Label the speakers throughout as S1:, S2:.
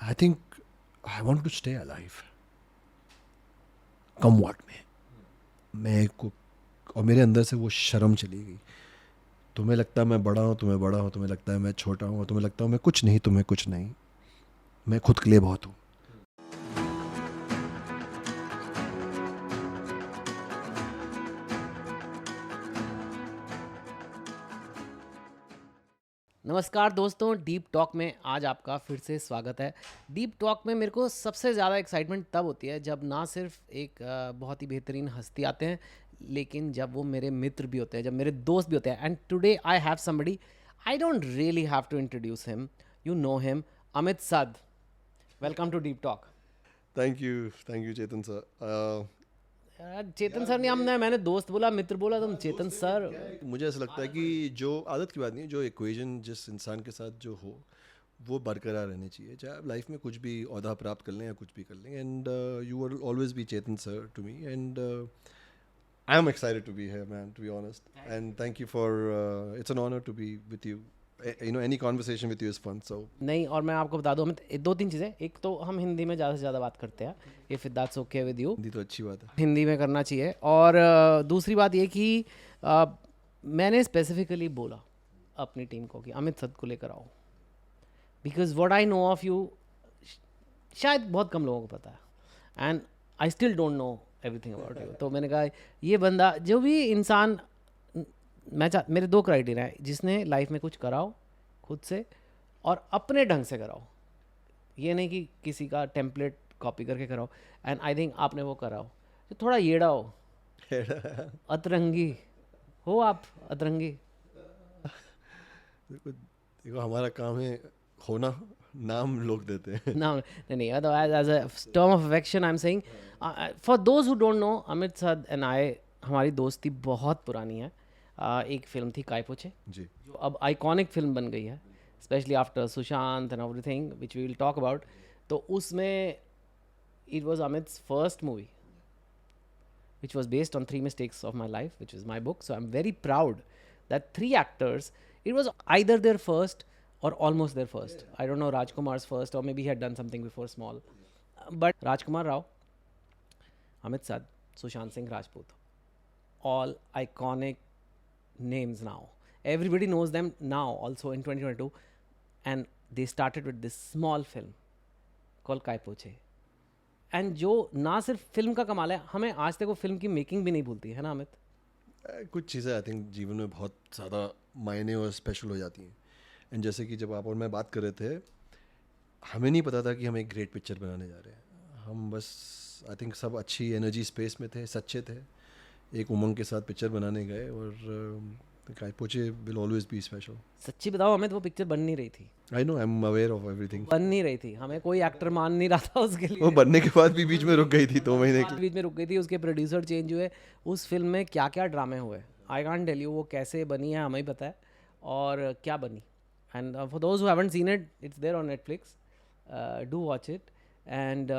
S1: I think I want to stay alive. Come what may. मैं को और मेरे अंदर से वो शर्म चली गई. तुम्हें लगता है मैं बड़ा हूँ, तुम्हें बड़ा हूँ, तुम्हें लगता है मैं छोटा हूँ, तुम्हें लगता है मैं कुछ नहीं, तुम्हें कुछ नहीं. मैं खुद के लिए बहुत हूँ.
S2: नमस्कार दोस्तों, डीप टॉक में आज आपका फिर से स्वागत है. डीप टॉक में मेरे को सबसे ज़्यादा एक्साइटमेंट तब होती है जब ना सिर्फ एक बहुत ही बेहतरीन हस्ती आते हैं, लेकिन जब वो मेरे मित्र भी होते हैं, जब मेरे दोस्त भी होते हैं. And today I have somebody, I don't really have to introduce him, you know him, Amit Sadh. Welcome to deep talk.
S1: Thank you, Chetan sir.
S2: Chetan sir नहीं, हमने मैंने दोस्त बोला, मित्र बोला, तुम चेतन सर.
S1: मुझे ऐसा लगता है कि जो आदत की बात नहीं है, जो इक्वेशन जिस इंसान के साथ जो हो वो बरकरार रहनी चाहिए, चाहे आप लाइफ में कुछ भी ओहदा प्राप्त कर लें या कुछ भी कर लें. And you will always be Chetan sir to me. And I am excited to be here man, to be honest. And thank you for it's an honour to be with you. You know, any conversation with you is fun. So
S2: नहीं, और मैं आपको बता दूं अमित, दो तीन चीज़ें. एक तो हम हिंदी में ज़्यादा से ज़्यादा बात करते हैं, if that's okay with you.
S1: Hindi तो अच्छी बात है.
S2: हिंदी में करना चाहिए. और दूसरी बात ये कि मैंने स्पेसिफिकली बोला अपनी टीम को कि अमित सद को लेकर आओ, because what I know of you शायद बहुत कम लोगों को पता है, and I still don't know everything about you. तो मैंने कहा ये बंदा, जो भी इंसान, मेरे दो क्राइटेरिया है, जिसने लाइफ में कुछ कराओ खुद से और अपने ढंग से कराओ. ये नहीं कि किसी का टेम्पलेट कॉपी करके कराओ. एंड आई थिंक आपने वो कराओ. तो थोड़ा येड़ा हो, अतरंगी हो आप, अतरंगी.
S1: देखो हमारा काम है होना, नाम लोग देते हैं.
S2: No, नहीं, otherwise as a term of affection I'm saying, for those who don't know, Amit सद and I, हमारी दोस्ती बहुत पुरानी है. एक फिल्म थी काय पोछे,
S1: जी.
S2: जो अब आइकॉनिक फिल्म बन गई है, specially after Sushant and everything which we will talk about. तो उसमें it was Amit's first movie which was based on 3 mistakes of my life, which is my book. So I'm very proud that 3 actors, it was either their first or almost their first. I don't know Rajkumar's first, or maybe he had done something before small. But Rajkumar Rao, Amit Sad, Sushant Singh Rajput, all iconic names now. Everybody knows them now also in 2022. And they started with this small film called Kai Poche. And जो ना सिर्फ film का कमाल है, हमें आज तक वो फिल्म की मेकिंग भी नहीं भूलती है ना अमित.
S1: कुछ चीज़ें आई थिंक जीवन में बहुत ज़्यादा मायने और स्पेशल हो जाती हैं. एंड जैसे कि जब आप और मैं बात कर रहे थे, हमें नहीं पता था कि हम एक ग्रेट पिक्चर बनाने जा रहे हैं. हम बस आई थिंक सब अच्छी एनर्जी स्पेस में थे, सच्चे थे, एक उमंग के साथ पिक्चर बनाने गए. और काय पोचे विल ऑलवेज बी स्पेशल.
S2: सच्ची बताओ अमित, वो पिक्चर बन नहीं रही थी.
S1: I know, I am aware of everything.
S2: बन नहीं रही थी, हमें कोई एक्टर मान नहीं रहा था उसके लिए.
S1: वो बनने के बाद भी बीच में रुक गई थी 2 महीने के लिए.
S2: बीच में रुक गई थी, उसके प्रोड्यूसर चेंज हुए. उस फिल्म में क्या क्या ड्रामे हुए, आई कांट टेल यू. वो कैसे बनी है हमें ही पता है, और क्या बनी. And for those who haven't seen it, it's there on Netflix, do watch it. And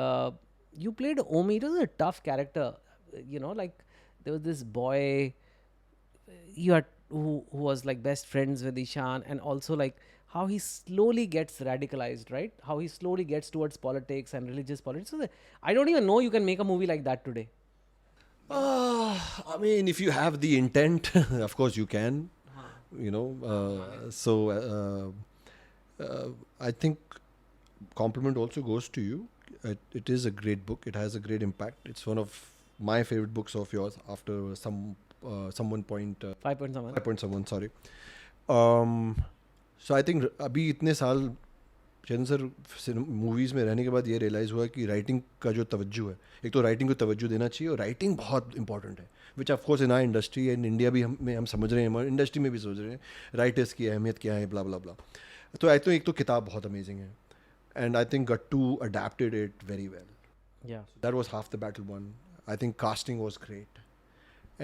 S2: you played Omi. It was a tough character, you know, like there was this boy you had who was like best friends with Ishan, and also like how he slowly gets radicalized, right? How he slowly gets towards politics and religious politics. So I don't even know you can make a movie like that today.
S1: I mean, if you have the intent, of course you can. You know, I think compliment also goes to you. It is a great book. It has a great impact. It's one of my favorite books of yours after someone point
S2: 5.7.
S1: 5.7, sorry. So I think अभी इतने साल चेतन sir movies में रहने के बाद ये realise हुआ कि राइटिंग का जो तवज्जो है, एक तो राइटिंग को तवज्जो देना चाहिए, और राइटिंग बहुत इंपॉर्टेंट है, which of course in our industry and India भी हम समझ रहे हैं, इंडस्ट्री में भी सोच रहे हैं राइटर्स की अहमियत क्या है, ब्ला ब्ला ब्ला. तो आई तो एक तो किताब बहुत अमेजिंग है, and I think Gattu adapted it very well.
S2: Yeah.
S1: That was half the battle won. I think casting was great,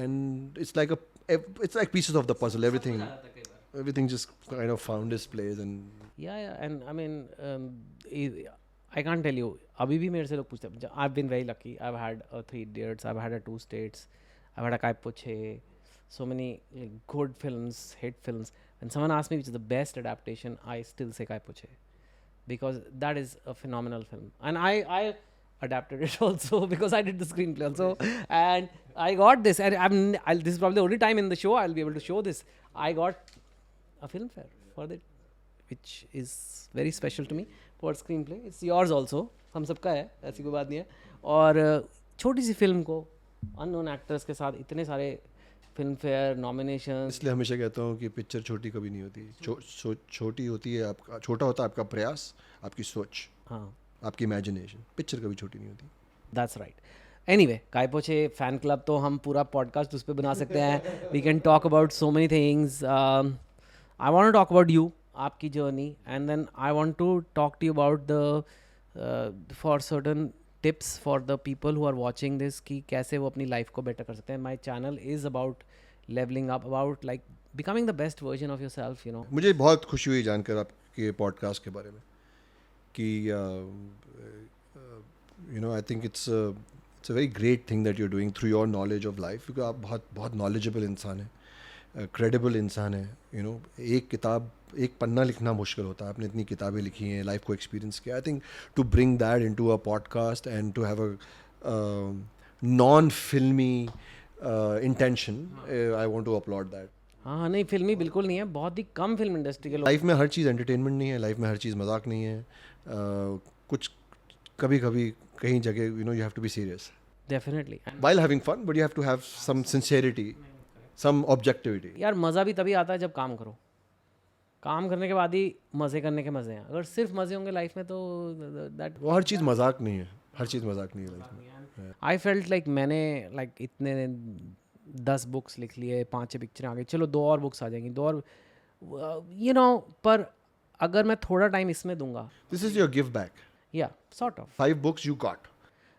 S1: and it's like pieces of the puzzle. Everything just kind of found its place. And
S2: yeah, and I mean, I can't tell you. अभी भी मेरे से लोग पूछते हैं. I've been very lucky. I've had 3 Idiots. I've had 2 States. I've had a Kai Poche. So many like, good films, hit films. When someone asks me which is the best adaptation, I still say Kai Poche. because that is a phenomenal film. And I adapted it also because I did the screenplay also. And I got this. And this is probably the only time in the show I'll be able to show this. I got a Filmfare for that, which is very special to me for screenplay. It's yours also. हम सबका है, ऐसी कोई बात नहीं है. और छोटी सी फिल्म को अननोन एक्टर्स के साथ इतने सारे फिल्म फेयर नॉमिनेशन.
S1: इसलिए हमेशा कहता हूँ कि पिक्चर छोटी कभी नहीं होती. छोटी होती है आपका, छोटा होता है आपका प्रयास, आपकी सोच,
S2: हाँ,
S1: आपकी इमेजिनेशन. पिक्चर कभी छोटी नहीं होती.
S2: That's right. Anyway, Kai Po Che fan club तो हम पूरा पॉडकास्ट उस पर बना सकते हैं. We can talk about so many things. I want to talk about you, आपकी journey, and then I want to talk to you about the for certain tips for the people who are watching this कि कैसे वो अपनी life को better कर सकते हैं. My channel is about levelling up, about like becoming the best version of yourself, you know.
S1: मुझे बहुत खुशी हुई जानकर आपके पॉडकास्ट के बारे में कि you know I think it's a very great thing that you are doing through your knowledge of life. क्योंकि आप बहुत नॉलेजेबल इंसान हैं, क्रेडिबल इंसान है. यू नो, एक पन्ना लिखना मुश्किल होता है. आपने इतनी किताबें लिखी हैं, लाइफ को एक्सपीरियंस किया. I think to bring that into a podcast and to have a non filmi intention, I want to upload that.
S2: हाँ, नहीं फिल्मी बिल्कुल नहीं है. बहुत ही कम फिल्म इंडस्ट्री के लोग.
S1: लाइफ में हर चीज़ एंटरटेनमेंट नहीं है, लाइफ में हर चीज़ मजाक नहीं है. कुछ कभी कहीं जगह you know you have to be serious
S2: definitely
S1: while having fun, but you have to have some sincerity, some objectivity.
S2: यार. मज़ा भी तभी आता है जब काम करो. काम करने के बाद ही मज़े करने के मज़े हैं. अगर सिर्फ मज़े होंगे लाइफ में तो दैट.
S1: वो हर चीज़ मजाक नहीं है, हर चीज़ मजाक नहीं है लाइफ में.
S2: आई फेल्ट लाइक मैंने लाइक इतने 10 बुक्स लिख लिए, 5-6 पिक्चरें आ गई, चलो 2 और बुक्स आ जाएंगी, 2 और यू नो. पर अगर मैं थोड़ा टाइम इसमें दूंगा.
S1: This is your give back.
S2: या sort of.
S1: 5 books you got.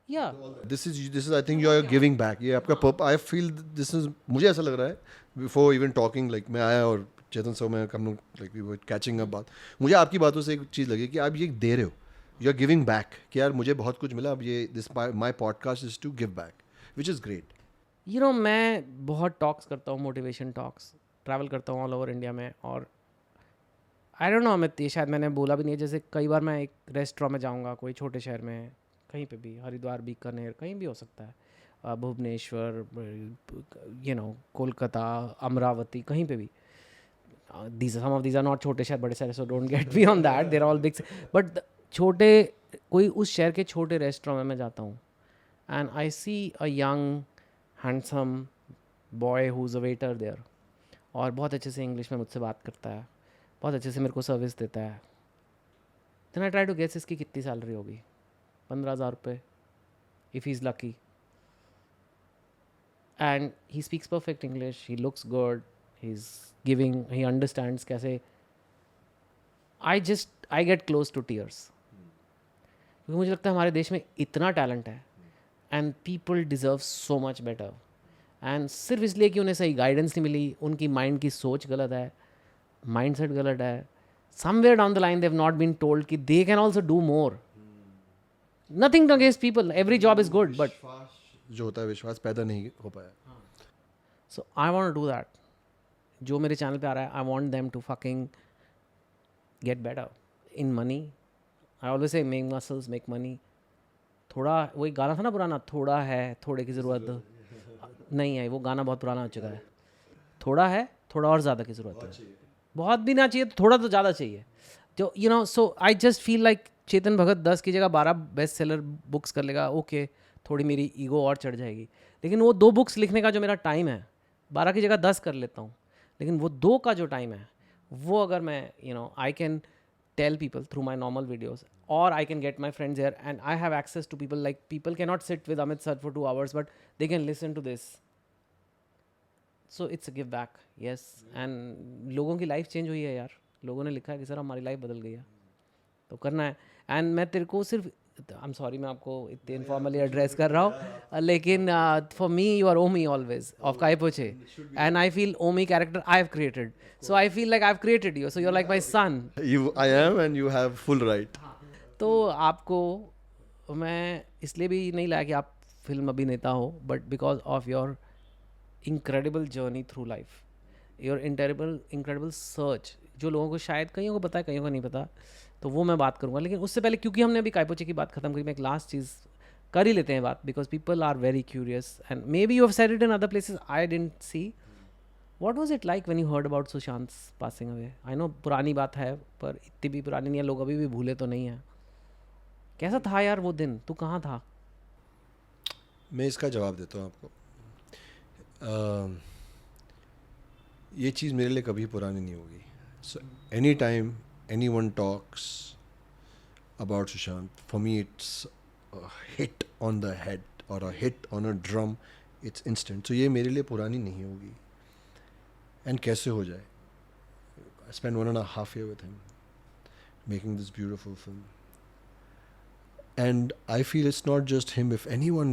S2: या
S1: This is I think you are giving back. ये आपका I feel this is, मुझे ऐसा लग रहा है before even talking, like मैं आया और चेतन सर में हम लोग like we were catching up बात. मुझे आपकी बातों से एक चीज़ लगी कि आप ये दे रहे हो, you are giving back, कि यार मुझे बहुत कुछ मिला. अब ये this my podcast is to give back, which is great.
S2: You know, मैं बहुत टॉक्स करता हूँ, मोटिवेशन टॉक्स, ट्रैवल करता हूँ ऑल ओवर इंडिया में. और आई डोंट नो अमित, ये शायद मैंने बोला भी नहीं है. जैसे कई बार मैं एक रेस्टोरेंट में जाऊँगा कोई छोटे शहर में, कहीं पे भी, हरिद्वार, बीकानेर, कहीं भी हो सकता है, भुवनेश्वर, यू नो, कोलकाता, अमरावती, कहीं पे भी. some of these are not छोटे शहर, बड़े शहर, so don't get me on that, they're all big. But छोटे, कोई उस शहर के छोटे रेस्टोरेंट में मैं जाता हूँ and I see a young handsome boy who's a waiter there, और बहुत अच्छे से इंग्लिश में मुझसे बात करता है, बहुत अच्छे से मेरे को सर्विस देता है. Then I try to guess इसकी कितनी सैलरी होगी. 15,000 रुपये if he's lucky. And he speaks perfect English, he looks good, he's giving, he understands कैसे. I get close to tears. क्योंकि मुझे लगता है हमारे देश में इतना टैलेंट है and people deserve so much better. And सिर्फ इसलिए कि उन्हें सही गाइडेंस नहीं मिली, उनकी माइंड की सोच गलत है, माइंडसेट गलत है. Somewhere down the line they have not been told कि they can also do more. Nothing against people, every job is good, but
S1: जो होता है विश्वास पैदा नहीं हो पाया.
S2: so I want to do that. जो मेरे चैनल पे आ रहा है, I want them to fucking get better in money. I always say make muscles, make money. थोड़ा, वही गाना था ना पुराना, थोड़ा है थोड़े की ज़रूरत नहीं है. वो गाना बहुत पुराना हो चुका है. थोड़ा है, थोड़ा और ज़्यादा की ज़रूरत है. बहुत भी ना चाहिए तो थोड़ा तो ज़्यादा चाहिए. जो you know, so I just feel like Chetan Bhagat 10 की जगह 12 बेस्ट सेलर बुक्स कर लेगा, ओके, थोड़ी मेरी ईगो और चढ़ जाएगी. लेकिन वो 2 बुक्स लिखने का जो मेरा टाइम है, 12 की जगह 10 कर लेता हूँ. लेकिन वो 2 का जो टाइम है, वो अगर मैं you know I can tell people through my normal videos, or I can get my friends here and I have access to people. Like people cannot sit with Amit sir for 2 hours, but they can listen to this. So it's a give back, yes. And लोगों की life change हुई है यार. लोगों ने लिखा है कि सर हमारी लाइफ बदल गई है, तो करना है. एंड मैं तेरे को सिर्फ, आई एम सॉरी मैं आपको इतने इनफॉर्मली एड्रेस कर रहा हूँ, लेकिन for me you are Omi always of Kai Po Che, and I feel Omi character I have created, so I feel like I have created you, so you are like my son.
S1: I am and you have full right.
S2: तो आपको मैं इसलिए भी नहीं लाया कि आप film अभिनेता हो, but because of your incredible journey through life, your incredible search, जो लोगों को शायद कईयों को पता है, कईयों को नहीं पता. तो वो मैं बात करूँगा, लेकिन उससे पहले क्योंकि हमने अभी काइपोचे की बात खत्म करी, मैं एक लास्ट चीज़ कर ही लेते हैं बात, because people are very curious and maybe you have said it in other places I didn't see. What was it like when you heard about Sushant's passing away? I know पुरानी बात है, पर इतनी भी पुरानी नहीं है, लोग अभी भी भूले तो नहीं हैं. कैसा था यार वो दिन, तू कहाँ था?
S1: मैं इसका जवाब देता हूँ आपको. ये चीज़ मेरे लिए कभी पुरानी नहीं होगी. So any time anyone talks about Sushant, for me it's hit on the head और a hit on a drum, it's instant. So ये मेरे लिए पुरानी नहीं होगी. एंड कैसे हो जाए? I spent 1.5 years with him making this beautiful film. And I feel it's not just him. If anyone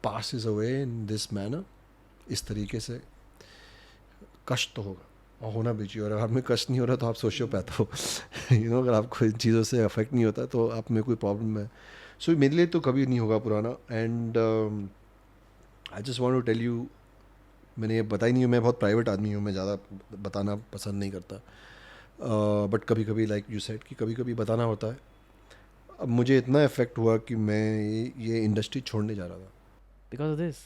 S1: passes away in this manner, इस तरीके से, कष्ट तो होगा और होना भी चाहिए. और अगर आप में कष्ट नहीं हो रहा तो आप सोशियोपैथ हो. अगर आपको इन चीज़ों से अफेक्ट नहीं होता तो आप में कोई प्रॉब्लम है. सो मेरे लिए तो कभी नहीं होगा पुराना. And I just want to tell you, मैंने ये बताई नहीं हूँ, मैं बहुत प्राइवेट आदमी हूँ, मैं ज़्यादा बताना पसंद नहीं करता. बट कभी कभी लाइक यू सेड कि कभी कभी बताना होता है. अब मुझे इतना इफेक्ट हुआ कि मैं ये इंडस्ट्री छोड़ने जा रहा था.
S2: Because of this.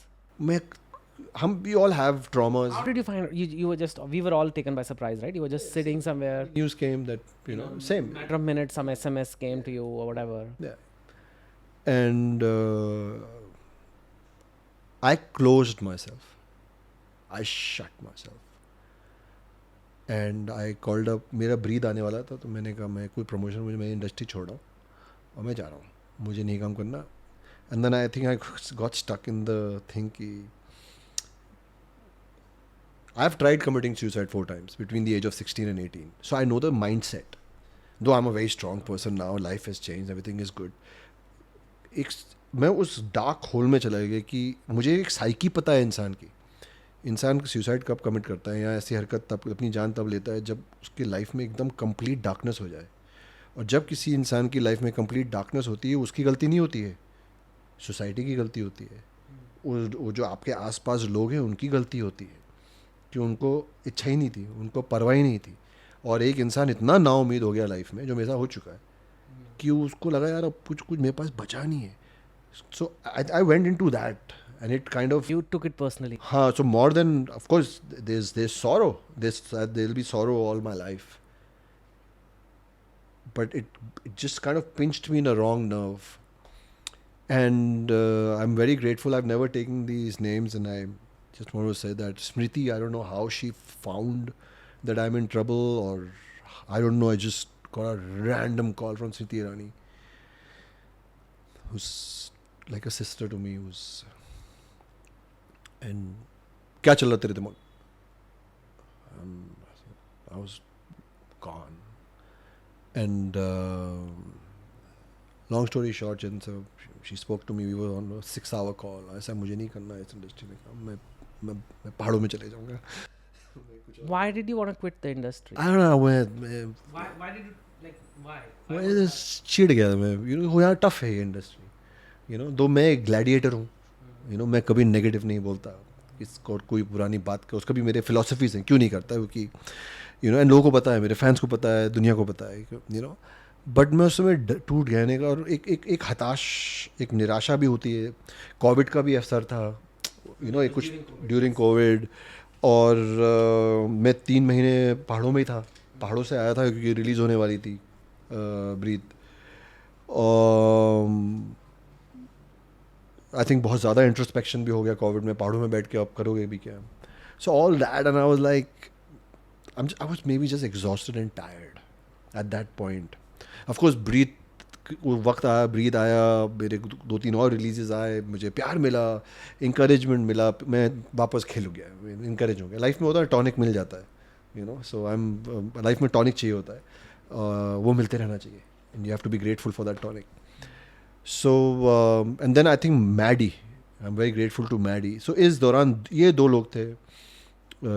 S1: हम we all have traumas.
S2: How did you find you were just, we were all taken by surprise, right? You were just sitting somewhere,
S1: news came that same.
S2: matter of minutes some SMS came to you or whatever.
S1: And I closed myself. I shut myself. And I called up, मेरा breathe आने वाला था तो मैंने कहा मैं कोई promotion, मैं इंडस्ट्री छोड़ रहा हूँ और मैं जा रहा हूँ, मुझे नहीं काम करना. And then I think I got stuck in the thing कि I have tried committing suicide 4 times between the age of 16 and 18. So I know the mindset. Though I'm a very strong person now, life has changed, everything is good. मैं उस dark hole में चला गया कि मुझे एक psyche पता है इंसान की. इंसान सुसाइड कब कमिट करता है या ऐसी हरकत तब, अपनी जान तब लेता है जब उसकी लाइफ में एकदम कंप्लीट डार्कनेस हो जाए. और जब किसी इंसान की लाइफ में कंप्लीट डार्कनेस होती है, उसकी गलती नहीं होती है, सोसाइटी की गलती होती है. वो जो आपके आसपास लोग हैं उनकी गलती होती है कि उनको इच्छा ही नहीं थी, उनको परवाह ही नहीं थी. और एक इंसान इतना नाउम्मीद हो गया लाइफ में, जो मेरे साथ हो चुका है, कि उसको लगा यार अब कुछ मेरे पास बचा नहीं है. So I went into that and it kind of,
S2: You took it personally.
S1: so more than, of course, there's sorrow, there'll be sorrow all my life, but it just kind of pinched me in a wrong nerve. And I'm very grateful. I've never taken these names, and I just want to say that Smriti, I don't know how she found that I'm in trouble, or I don't know, I just got a random call from Smriti Irani, who's like a sister to me, who's, and क्या चल रहा तेरे दिमाग? I was gone. And long story short, so she spoke to me. We were on a 6-hour call. ऐसा मुझे नहीं करना इस इंडस्ट्री में काम. मैं पहाड़ों में चले जाऊँगा.
S2: Why did you want to quit the industry?
S1: I don't know.
S2: Why did you, like, why?
S1: मैं चिढ़ गया मैं. हो यार टफ है ये इंडस्ट्री. दो मैं एक ग्लैडिएटर हूँ. मैं कभी नेगेटिव नहीं बोलता इसको, और कोई पुरानी बात का उसका भी मेरे फिलॉसफीज हैं, क्यों नहीं करता, क्योंकि एंड लोगों को पता है, मेरे फैंस को पता है, दुनिया को पता है, बट मैं उस समय टूट गया ने का. और एक हताश, एक निराशा भी होती है. कोविड का भी असर था, एक कुछ ड्यूरिंग कोविड. और मैं 3 महीने पहाड़ों में ही था, पहाड़ों से आया था क्योंकि रिलीज़ होने वाली थी ब्रीथ. आई थिंक बहुत ज़्यादा इंट्रोस्पेक्शन भी हो गया कोविड में, पहाड़ों में बैठ के आप करोगे भी क्या. So all that, and I was like, I was maybe just exhausted and tired at that point. Of course breath, वो वक्त आया, ब्रीथ आया, मेरे 2-3 और रिलीजेस आए, मुझे प्यार मिला, इंकरेजमेंट मिला, मैं वापस खेल गया, इंकरेज हो गया. लाइफ में होता है टॉनिक मिल जाता है, सो आई एम, लाइफ में टॉनिक चाहिए होता है, वो मिलते रहना चाहिए, and you have to be grateful for that tonic. So and then I think Maddie, I'm very grateful to Maddie. So इस दौरान ये 2 लोग थे,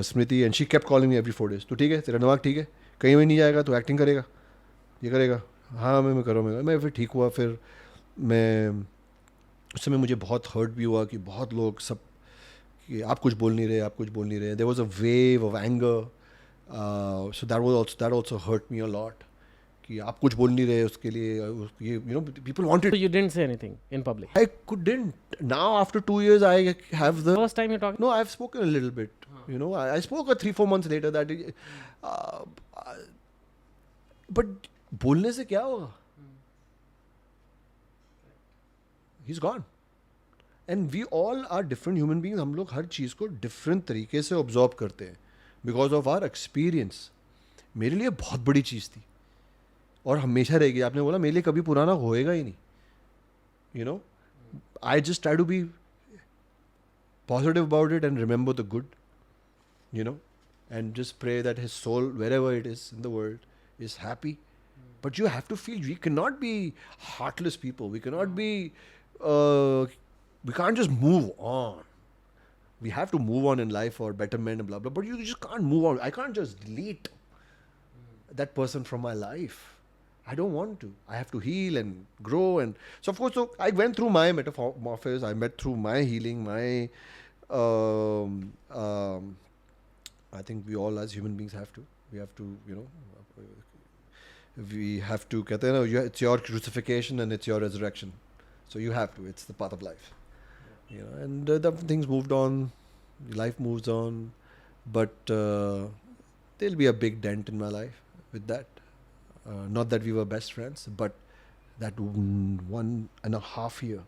S1: स्मृति, and she kept calling me every 4 days. तो ठीक है, तेरा दिमाग ठीक है, कहीं भी नहीं जाएगा, तो एक्टिंग करेगा, ये करेगा. हाँ मैं करूँ, मैं फिर ठीक हुआ. फिर मैं उस समय मुझे बहुत हर्ट भी हुआ कि बहुत लोग सब कि आप कुछ बोल नहीं रहे, आप कुछ बोल नहीं रहे. There was a wave of anger, so that also hurt me a lot. कि आप कुछ बोल नहीं रहे उसके लिए, ये people wanted.
S2: So you didn't say anything in public.
S1: I couldn't. Now after 2 years I have the
S2: First time you're talking.
S1: No, I've spoken a little bit. I spoke 3-4 months later that but बोलने से क्या होगा? He's gone. And we all are different human beings. हम लोग हर चीज़ को different तरीके से observe करते हैं because of our experience. मेरे लिए बहुत बड़ी चीज़ थी और हमेशा रहेगी. आपने बोला मेरे लिए कभी पुराना होएगा ही नहीं. I just try to be positive about it and remember the good, and just pray that his soul, wherever it is in the world, is happy. But you have to feel, we cannot be heartless people. We cannot be, we can't just move on. We have to move on in life for betterment and blah, blah. But you just can't move on. I can't just delete that person from my life. I don't want to. I have to heal and grow. And so, of course, I went through my metamorphosis. I went through my healing, my, I think we all as human beings have to. We have to, we have to, कहते हैं ना, it's your crucifixion and it's your resurrection. So you have to. It's the path of life. And the things moved on. Life moves on. But there'll be a big dent in my life with that. Not that we were best friends, but that 1.5 year.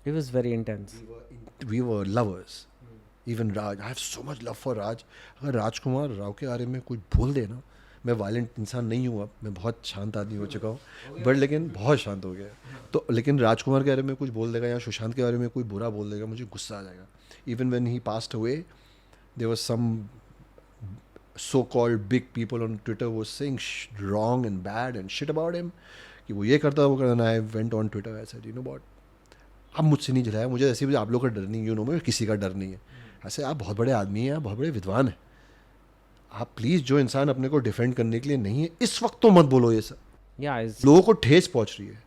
S2: It was very intense.
S1: We were lovers. Even Raj. I have so much love for Raj. अगर राजकुमार राव के बारे में कुछ बोल दे ना, मैं violent इंसान नहीं हूँ अब, मैं बहुत शांत आदमी हो चुका हूँ, बट लेकिन बहुत शांत हो गया. तो लेकिन राजकुमार के बारे में कुछ बोल देगा या सुशांत के बारे में कोई बुरा बोल देगा, मुझे गुस्सा आ जाएगा. Even when he passed away, there was some so-called big people on Twitter was saying wrong and bad and shit about him, कि वो ये करता वो करता. I went on Twitter, I said, you know what, अब मुझसे नहीं जलाया, मुझे ऐसे भी आप लोग का डर नहीं, मुझे किसी का डर नहीं है. ऐसे आप बहुत बड़े आदमी हैं, आप बहुत बड़े विद्वान हैं, आप प्लीज़ जो इंसान अपने को डिफेंड करने के लिए नहीं है इस वक्त तो मत बोलो ये सब. लोगों को ठेस पहुंच रही है,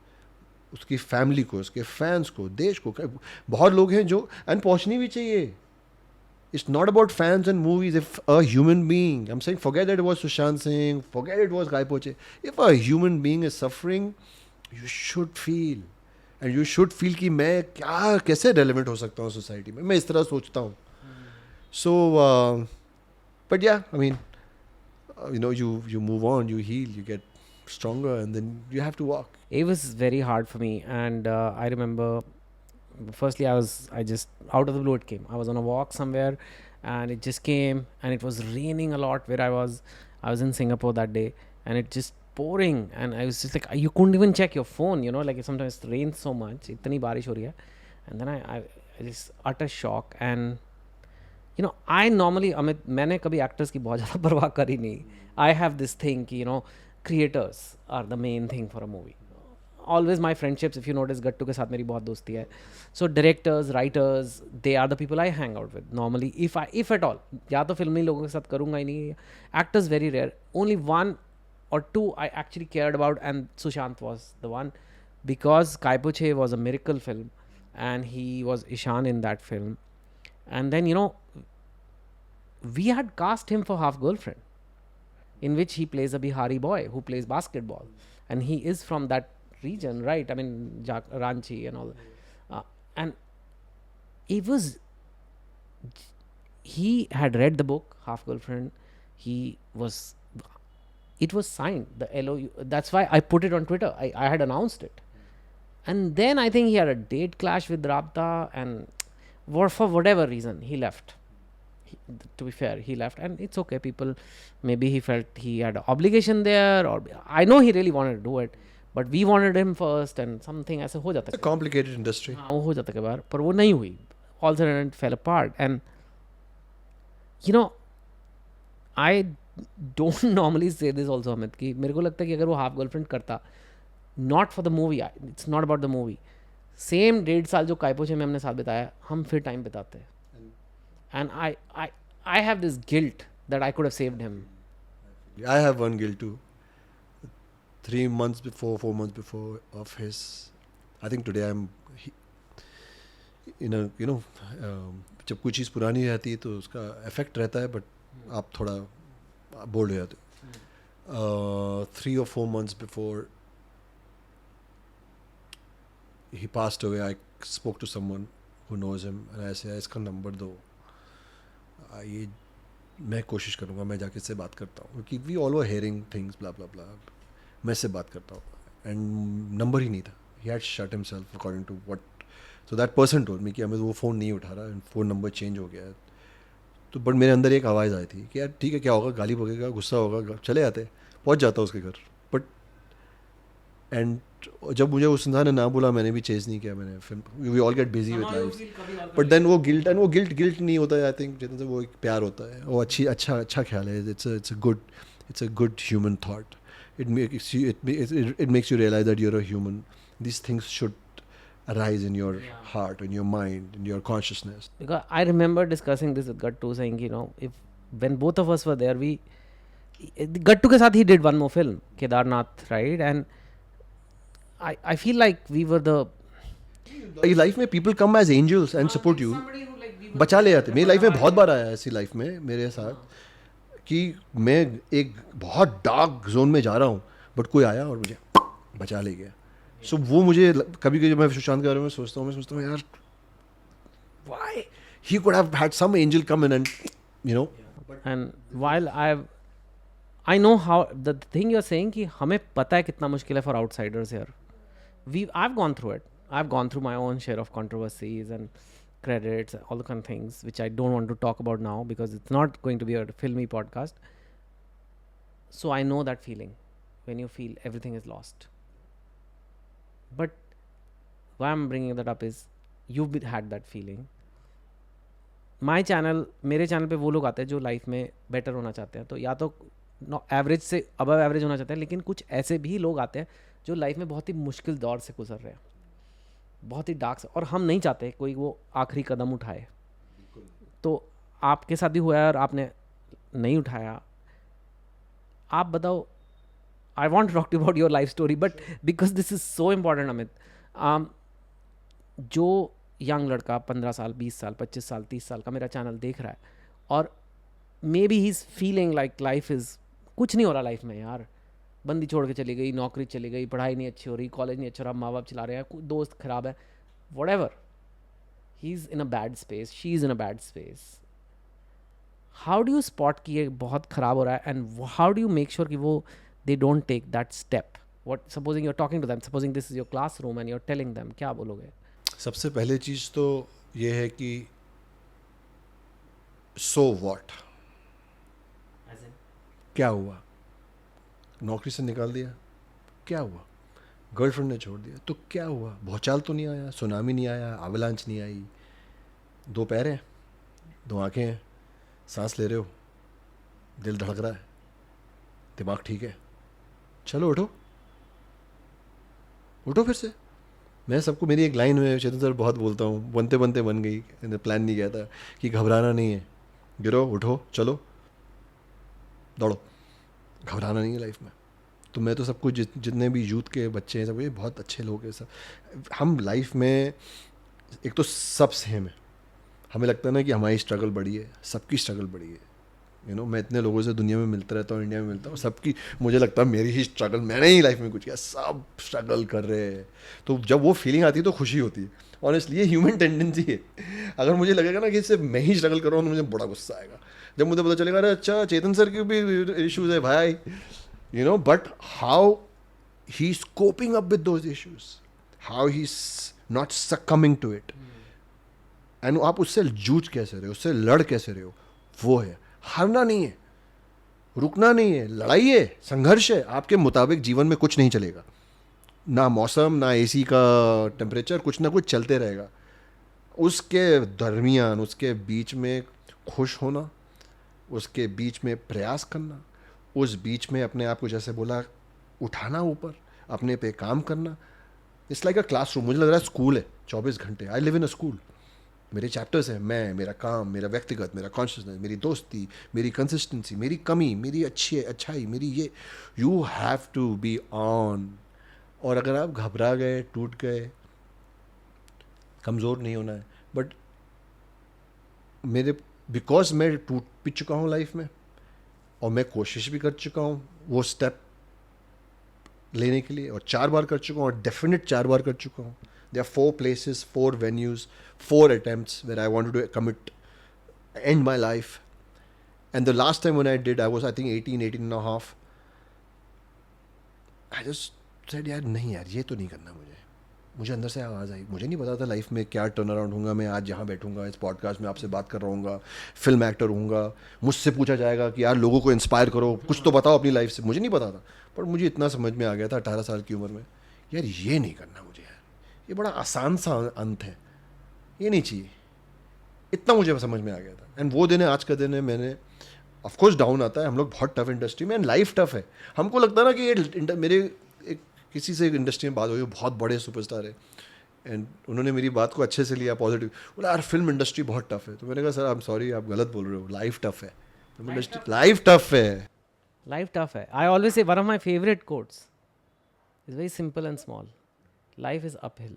S1: उसकी फैमिली को, उसके फैंस को, देश को. बहुत लोग हैं जो, एंड पहुंचनी भी चाहिए. It's not about fans and movies. If a human being, I'm saying, forget that it was Sushant Singh, forget it was Guy Poche. If a human being is suffering, you should feel. And you should feel कि मैं क्या कैसे relevant हो सकता हूँ society में. मैं इस तरह सोचता हूँ. So, but yeah, I mean, you move on, you heal, you get stronger, and then you have to walk.
S2: It was very hard for me, and I remember, firstly, I just, out of the blue it came. I was on a walk somewhere, and it just came, and it was raining a lot where I was in Singapore that day, and it just pouring, and I was just like, you couldn't even check your phone, like sometimes it rains so much, itni barish ho rahi hai. And then I just utter shock. And I normally, Amit, मैंने कभी actors की बहुत ज़्यादा परवाह करी नहीं. I have this thing कि creators are the main thing for a movie. Always my friendships, if you notice, Gattu के साथ मेरी बहुत दोस्ती है. So directors, writers, they are the people I hang out with normally. If at all, या तो फिल्मी लोगों के साथ करूँगा ही नहीं. Actors very rare. Only 1 or 2 I actually cared about, and Sushant was the one, because Kai Po Che was a miracle film, and he was Ishan in that film. And then we had cast him for Half Girlfriend, in which he plays a Bihari boy who plays basketball, and he is from that region, right? I mean, Ranchi and all. And it was, he had read the book Half Girlfriend. It was signed, the LOU. That's why I put it on Twitter. I had announced it. And then I think he had a date clash with Rabta, and for whatever reason he left. To be fair, he left, and it's okay. People, maybe he felt he had an obligation there, or I know he really wanted to do it, but we wanted him first, and something ऐसे हो जाता है.
S1: It's a complicated industry.
S2: हाँ, वो हो जाता है कई बार, पर वो नहीं हुई. All of a sudden it fell apart, and I don't normally say this also, Amit, कि मेरे को लगता है कि अगर वो Half Girlfriend करता, not for the movie, it's not about the movie. Same 1.5 साल जो काय पोछे में हमने साथ बिताया, हम फिर टाइम बिताते हैं. And I have this guilt that I could have saved him.
S1: I have one guilt too. 4 months before of his, I think today I'm, जब कोई चीज़ पुरानी रहती है तो उसका इफेक्ट रहता है, बट आप थोड़ा बोल्ड हो जाते हो. 3 or 4 months before he passed away, I spoke to someone who knows him and I said, इसका नंबर दो, ये मैं कोशिश करूँगा, मैं जाके इससे बात करता हूँ, क्योंकि we all were hearing things blah blah blah, मैं इससे बात करता हूँ. एंड नंबर ही नहीं था. He had shut himself according to what. So that person told me कि हमें वो फ़ोन नहीं उठा रहा एंड फ़ोन नंबर चेंज हो गया है. तो बट मेरे अंदर एक आवाज़ आई थी कि यार ठीक है, क्या होगा, गाली बकेगा, गुस्सा होगा, चले जाते, पहुँच जाता उसके घर. बट एंड जब मुझे उस इंसान ने ना बोला, मैंने भी चेज़ नहीं किया. मैंने फिर we all get busy with life. But then वो गिल्ट नहीं होता है. आई थिंक जितना वो एक प्यार होता है, वो अच्छा ख्याल है. It's a good human thought. It makes you realize that you're a human. These things should arise in your heart, in your mind, in your consciousness.
S2: Because I remember discussing this with Gattu, saying, if when both of us were there, Gattu ke sath he did one more film, Kedarnath, right? And I feel like we were the
S1: ये life में people come as angels and support you, बचा ले जाते. मेरी life में बहुत बार आया ऐसी लाइफ में मेरे साथ कि मैं एक बहुत डार्क जोन में जा रहा हूँ, बट कोई आया और मुझे बचा ले गया. सो वो मुझे कभी कभी मैं सुशांत के बारे में सोचता हूँ यार, why he could have had some angel come in and
S2: and while I know how the thing you're saying कि हमें पता है कितना मुश्किल है for outsiders here. I've gone through it. I've gone through my own share of controversies and credits, all the kind of things which I don't want to talk about now because it's not going to be a filmy podcast. So I know that feeling when you feel everything is lost. But why I'm bringing that up is you've had that feeling. मेरे channel पे वो लोग आते हैं जो life में better होना चाहते हैं, तो या तो एवरेज से अबव एवरेज होना चाहते हैं, लेकिन कुछ ऐसे भी लोग आते हैं जो लाइफ में बहुत ही मुश्किल दौर से गुजर रहे हैं, बहुत ही डार्क से, और हम नहीं चाहते कोई वो आखिरी कदम उठाए. तो आपके साथ भी हुआ है और आपने नहीं उठाया. आप बताओ. I want to talk to about your life story, but because this is so important Amit. जो यंग लड़का 15 साल 20 साल 25 साल 30 साल का मेरा चैनल देख रहा है और may be he is feeling like life is कुछ नहीं हो रहा लाइफ में यार, बंदी छोड़ के चली गई, नौकरी चली गई, पढ़ाई नहीं अच्छी हो रही, कॉलेज नहीं अच्छा हो रहा, माँ बाप चला रहे हैं, दोस्त ख़राब है, whatever, he is in a bad space, she is in a bad space. How do you spot कि ये बहुत ख़राब हो रहा है and how do you make sure कि वो they don't take that step? What supposing you are talking to them, supposing this is your classroom and you are telling them, क्या बोलोगे?
S1: सबसे पहले चीज़ तो ये है कि सो व्हाट, क्या हुआ? नौकरी से निकाल दिया, क्या हुआ? गर्लफ्रेंड ने छोड़ दिया, तो क्या हुआ? भौचाल तो नहीं आया, सुनामी नहीं आया, आवालांच नहीं आई, 2 पैर हैं, 2 आँखें हैं, सांस ले रहे हो, दिल धड़क रहा है, दिमाग ठीक है, चलो उठो, उठो फिर से. मैं सबको, मेरी एक लाइन में चेतन सर बहुत बोलता हूँ, बनते बनते बन गई, प्लान नहीं किया था, कि घबराना नहीं है, गिरो उठो चलो दौड़ो, घबराना नहीं है लाइफ में. तो मैं तो सबको जितने भी यूथ के बच्चे हैं, सब ये बहुत अच्छे लोग हैं सब. हम लाइफ में एक तो सब सेम है. हमें लगता है ना कि हमारी स्ट्रगल बड़ी है, सबकी स्ट्रगल बड़ी है. मैं इतने लोगों से दुनिया में मिलता रहता हूँ, इंडिया में मिलता हूँ, सबकी मुझे लगता है मेरी ही स्ट्रगल, मैंने ही लाइफ में कुछ किया, सब स्ट्रगल कर रहे हैं. तो जब वो फीलिंग आती है तो खुशी होती है. ऑनेस्टली ये ह्यूमन टेंडेंसी है. अगर मुझे लगेगा ना कि सिर्फ मैं ही स्ट्रगल कर रहा हूँ तो मुझे बड़ा गुस्सा आएगा. जब मुझे पता चलेगा, अरे अच्छा चेतन सर की भी इश्यूज़ है भाई, but how he is coping up with those issues, how he is not succumbing to it, and आप उससे जूझ कैसे रहे हो, उससे लड़ कैसे रहे हो, वो है. हारना नहीं है, रुकना नहीं है, लड़ाई है, संघर्ष है. आपके मुताबिक जीवन में कुछ नहीं चलेगा, ना मौसम, ना एसी का टेम्परेचर, कुछ ना कुछ चलते रहेगा. उसके दरमियान, उसके बीच में खुश होना, उसके बीच में प्रयास करना, उस बीच में अपने आप को, जैसे बोला, उठाना ऊपर, अपने पे काम करना. It's like a classroom. मुझे लग रहा है स्कूल है 24 घंटे. I live in a school. मेरे चैप्टर्स हैं, मैं, मेरा काम, मेरा व्यक्तिगत, मेरा कॉन्शियसनेस, मेरी दोस्ती, मेरी कंसिस्टेंसी, मेरी कमी, मेरी अच्छाई, मेरी ये. You have to be on. और अगर आप घबरा गए, टूट गए, कमज़ोर नहीं होना है. बट बिकॉज मैं टूट भी चुका हूँ लाइफ में, और मैं कोशिश भी कर चुका हूँ वो स्टेप लेने के लिए, और 4 बार कर चुका हूँ, और डेफिनेट 4 बार कर चुका हूँ. There are 4 places, 4 venues, 4 attempts where I wanted to commit, end my life. And the last time when I did, I was I think 18 and a half. I just said यार नहीं यार, ये तो नहीं करना मुझे अंदर से आवाज़ आई. मुझे नहीं पता था लाइफ में क्या टर्न अराउंड होगा. मैं आज यहाँ बैठूंगा इस पॉडकास्ट में आपसे बात कर रहा हूँगा, फिल्म एक्टर हूँगा, मुझसे पूछा जाएगा कि यार लोगों को इंस्पायर करो, कुछ तो बताओ अपनी लाइफ से. मुझे नहीं पता था, पर मुझे इतना समझ में आ गया था 18 साल की उम्र में, यार ये नहीं करना मुझे यार, ये बड़ा आसान सा अंत है, ये नहीं चाहिए. इतना मुझे समझ में आ गया था. एंड वो दिन है, आज का दिन है. मैंने ऑफकोर्स डाउन आता है, हम लोग बहुत टफ इंडस्ट्री में, एंड लाइफ टफ है. हमको लगता है ना कि ये मेरे एक किसी से इंडस्ट्री में बात हुई, बहुत बड़े सुपरस्टार है, एंड उन्होंने मेरी बात को अच्छे से लिया, पॉजिटिव. बोला यार फिल्म इंडस्ट्री बहुत टफ है. तो मैंने कहा सर आई एम सॉरी, आप गलत बोल रहे हो, लाइफ टफ है. फिल्म इंडस्ट्री लाइफ टफ है.
S2: Life tough है. I always say one of my favorite quotes is very simple and small. Life is uphill.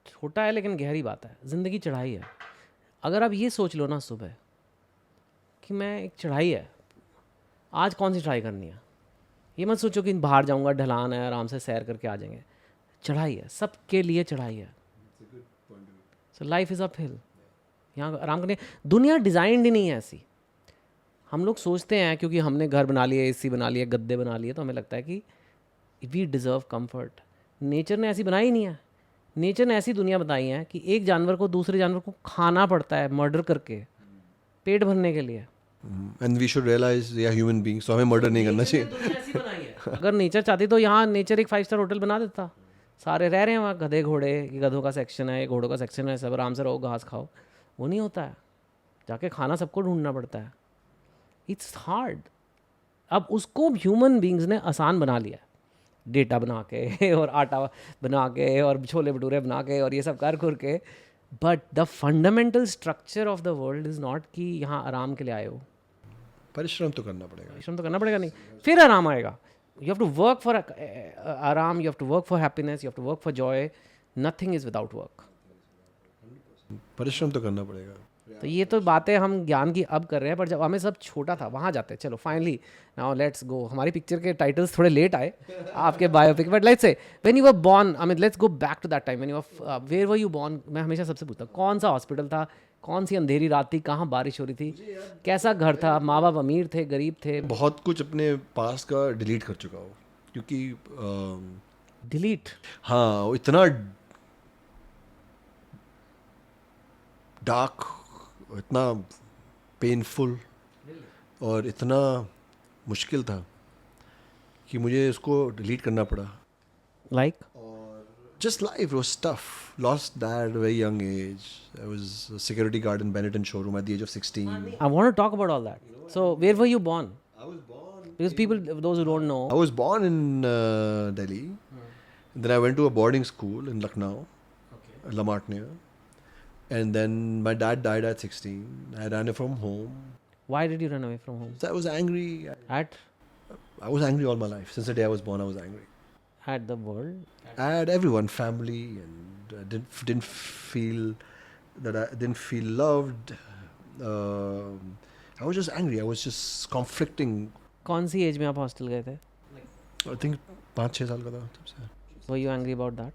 S2: छोटा है लेकिन गहरी बात है. ज़िंदगी चढ़ाई है. अगर आप ये सोच लो ना सुबह कि मैं एक चढ़ाई है, आज कौन सी चढ़ाई करनी है, ये मत सोचो कि बाहर जाऊंगा, ढलान है, आराम से सैर करके आ जाएंगे. चढ़ाई है, सबके लिए चढ़ाई है. So life is uphill. यहाँ आराम करने, दुनिया डिज़ाइंड ही नहीं है ऐसी. हम लोग सोचते हैं क्योंकि हमने घर बना लिए, एसी बना लिए, गद्दे बना लिए, तो हमें लगता है कि वी डिज़र्व कंफर्ट. नेचर ने ऐसी बनाई नहीं है. नेचर ने ऐसी दुनिया बताई है कि एक जानवर को दूसरे जानवर को खाना पड़ता है, मर्डर करके, पेट भरने के लिए.
S1: And we should realise we are human beings, तो हमें मर्डर नहीं करना चाहिए.
S2: अगर नेचर चाहती तो यहाँ नेचर एक 5 स्टार होटल बना देता. सारे रह रहे हैं वहाँ, गधे घोड़े, ये गधों का सेक्शन है, ये घोड़ों का सेक्शन है, सब आराम से रहो, घास खाओ. वो नहीं होता है. जाके खाना सबको ढूंढना पड़ता है. It's hard. अब उसको ह्यूमन बींग्स ने आसान बना लिया, डेटा बना के और आटा बना के और छोले भटूरे बना के और ये सब कर के. But the fundamental structure of the world is not कि यहाँ आराम के लिए आए हो.
S1: परिश्रम तो करना पड़ेगा.
S2: परिश्रम तो करना पड़ेगा, नहीं फिर आराम आएगा. You have to work for aaram, you have to work for happiness, you have to work for joy. Nothing is without work.
S1: परिश्रम तो करना पड़ेगा.
S2: तो ये तो बातें हम ज्ञान की अब कर रहे हैं, पर जब हमें सब छोटा था वहाँ जाते हैं. चलो फाइनली नाउ लेट्स गो. हमारी पिक्चर के टाइटल्स थोड़े लेट आए आपके biopic, but let's say when you were born, I mean let's go back to that time when you were, where were you born. मैं हमेशा सबसे पूछता हूँ कौन सा हॉस्पिटल था, कौन सी अंधेरी रात थी, कहाँ बारिश हो रही थी, कैसा घर था, माँ बाप अमीर थे, गरीब थे.
S1: बहुत कुछ अपने पास का डिलीट कर चुका हूँ, क्योंकि
S2: डिलीट.
S1: हाँ, वो इतना डार्क, इतना पेनफुल और इतना मुश्किल था कि मुझे उसको डिलीट करना पड़ा.
S2: Like
S1: Just life was tough. Lost dad at a very young age. I was a security guard in Benetton showroom at the age of 16.
S2: I want to talk about all that. So where were you born?
S1: I was born.
S2: Because people, those who don't know.
S1: I was born in Delhi. Then I went to a boarding school in Lucknow, Lamartnia. And then my dad died at 16. I ran away from home.
S2: Why did you run away from home?
S1: So I was angry.
S2: At
S1: I was angry all my life. Since the day I was born, I was angry.
S2: at the world.
S1: I had everyone, family, and I didn't feel that I didn't feel loved. I was just angry. I was just conflicting.
S2: कौन सी as में आप hostel गए थे?
S1: I think 5-6 साल का था तब से.
S2: Were you angry about that?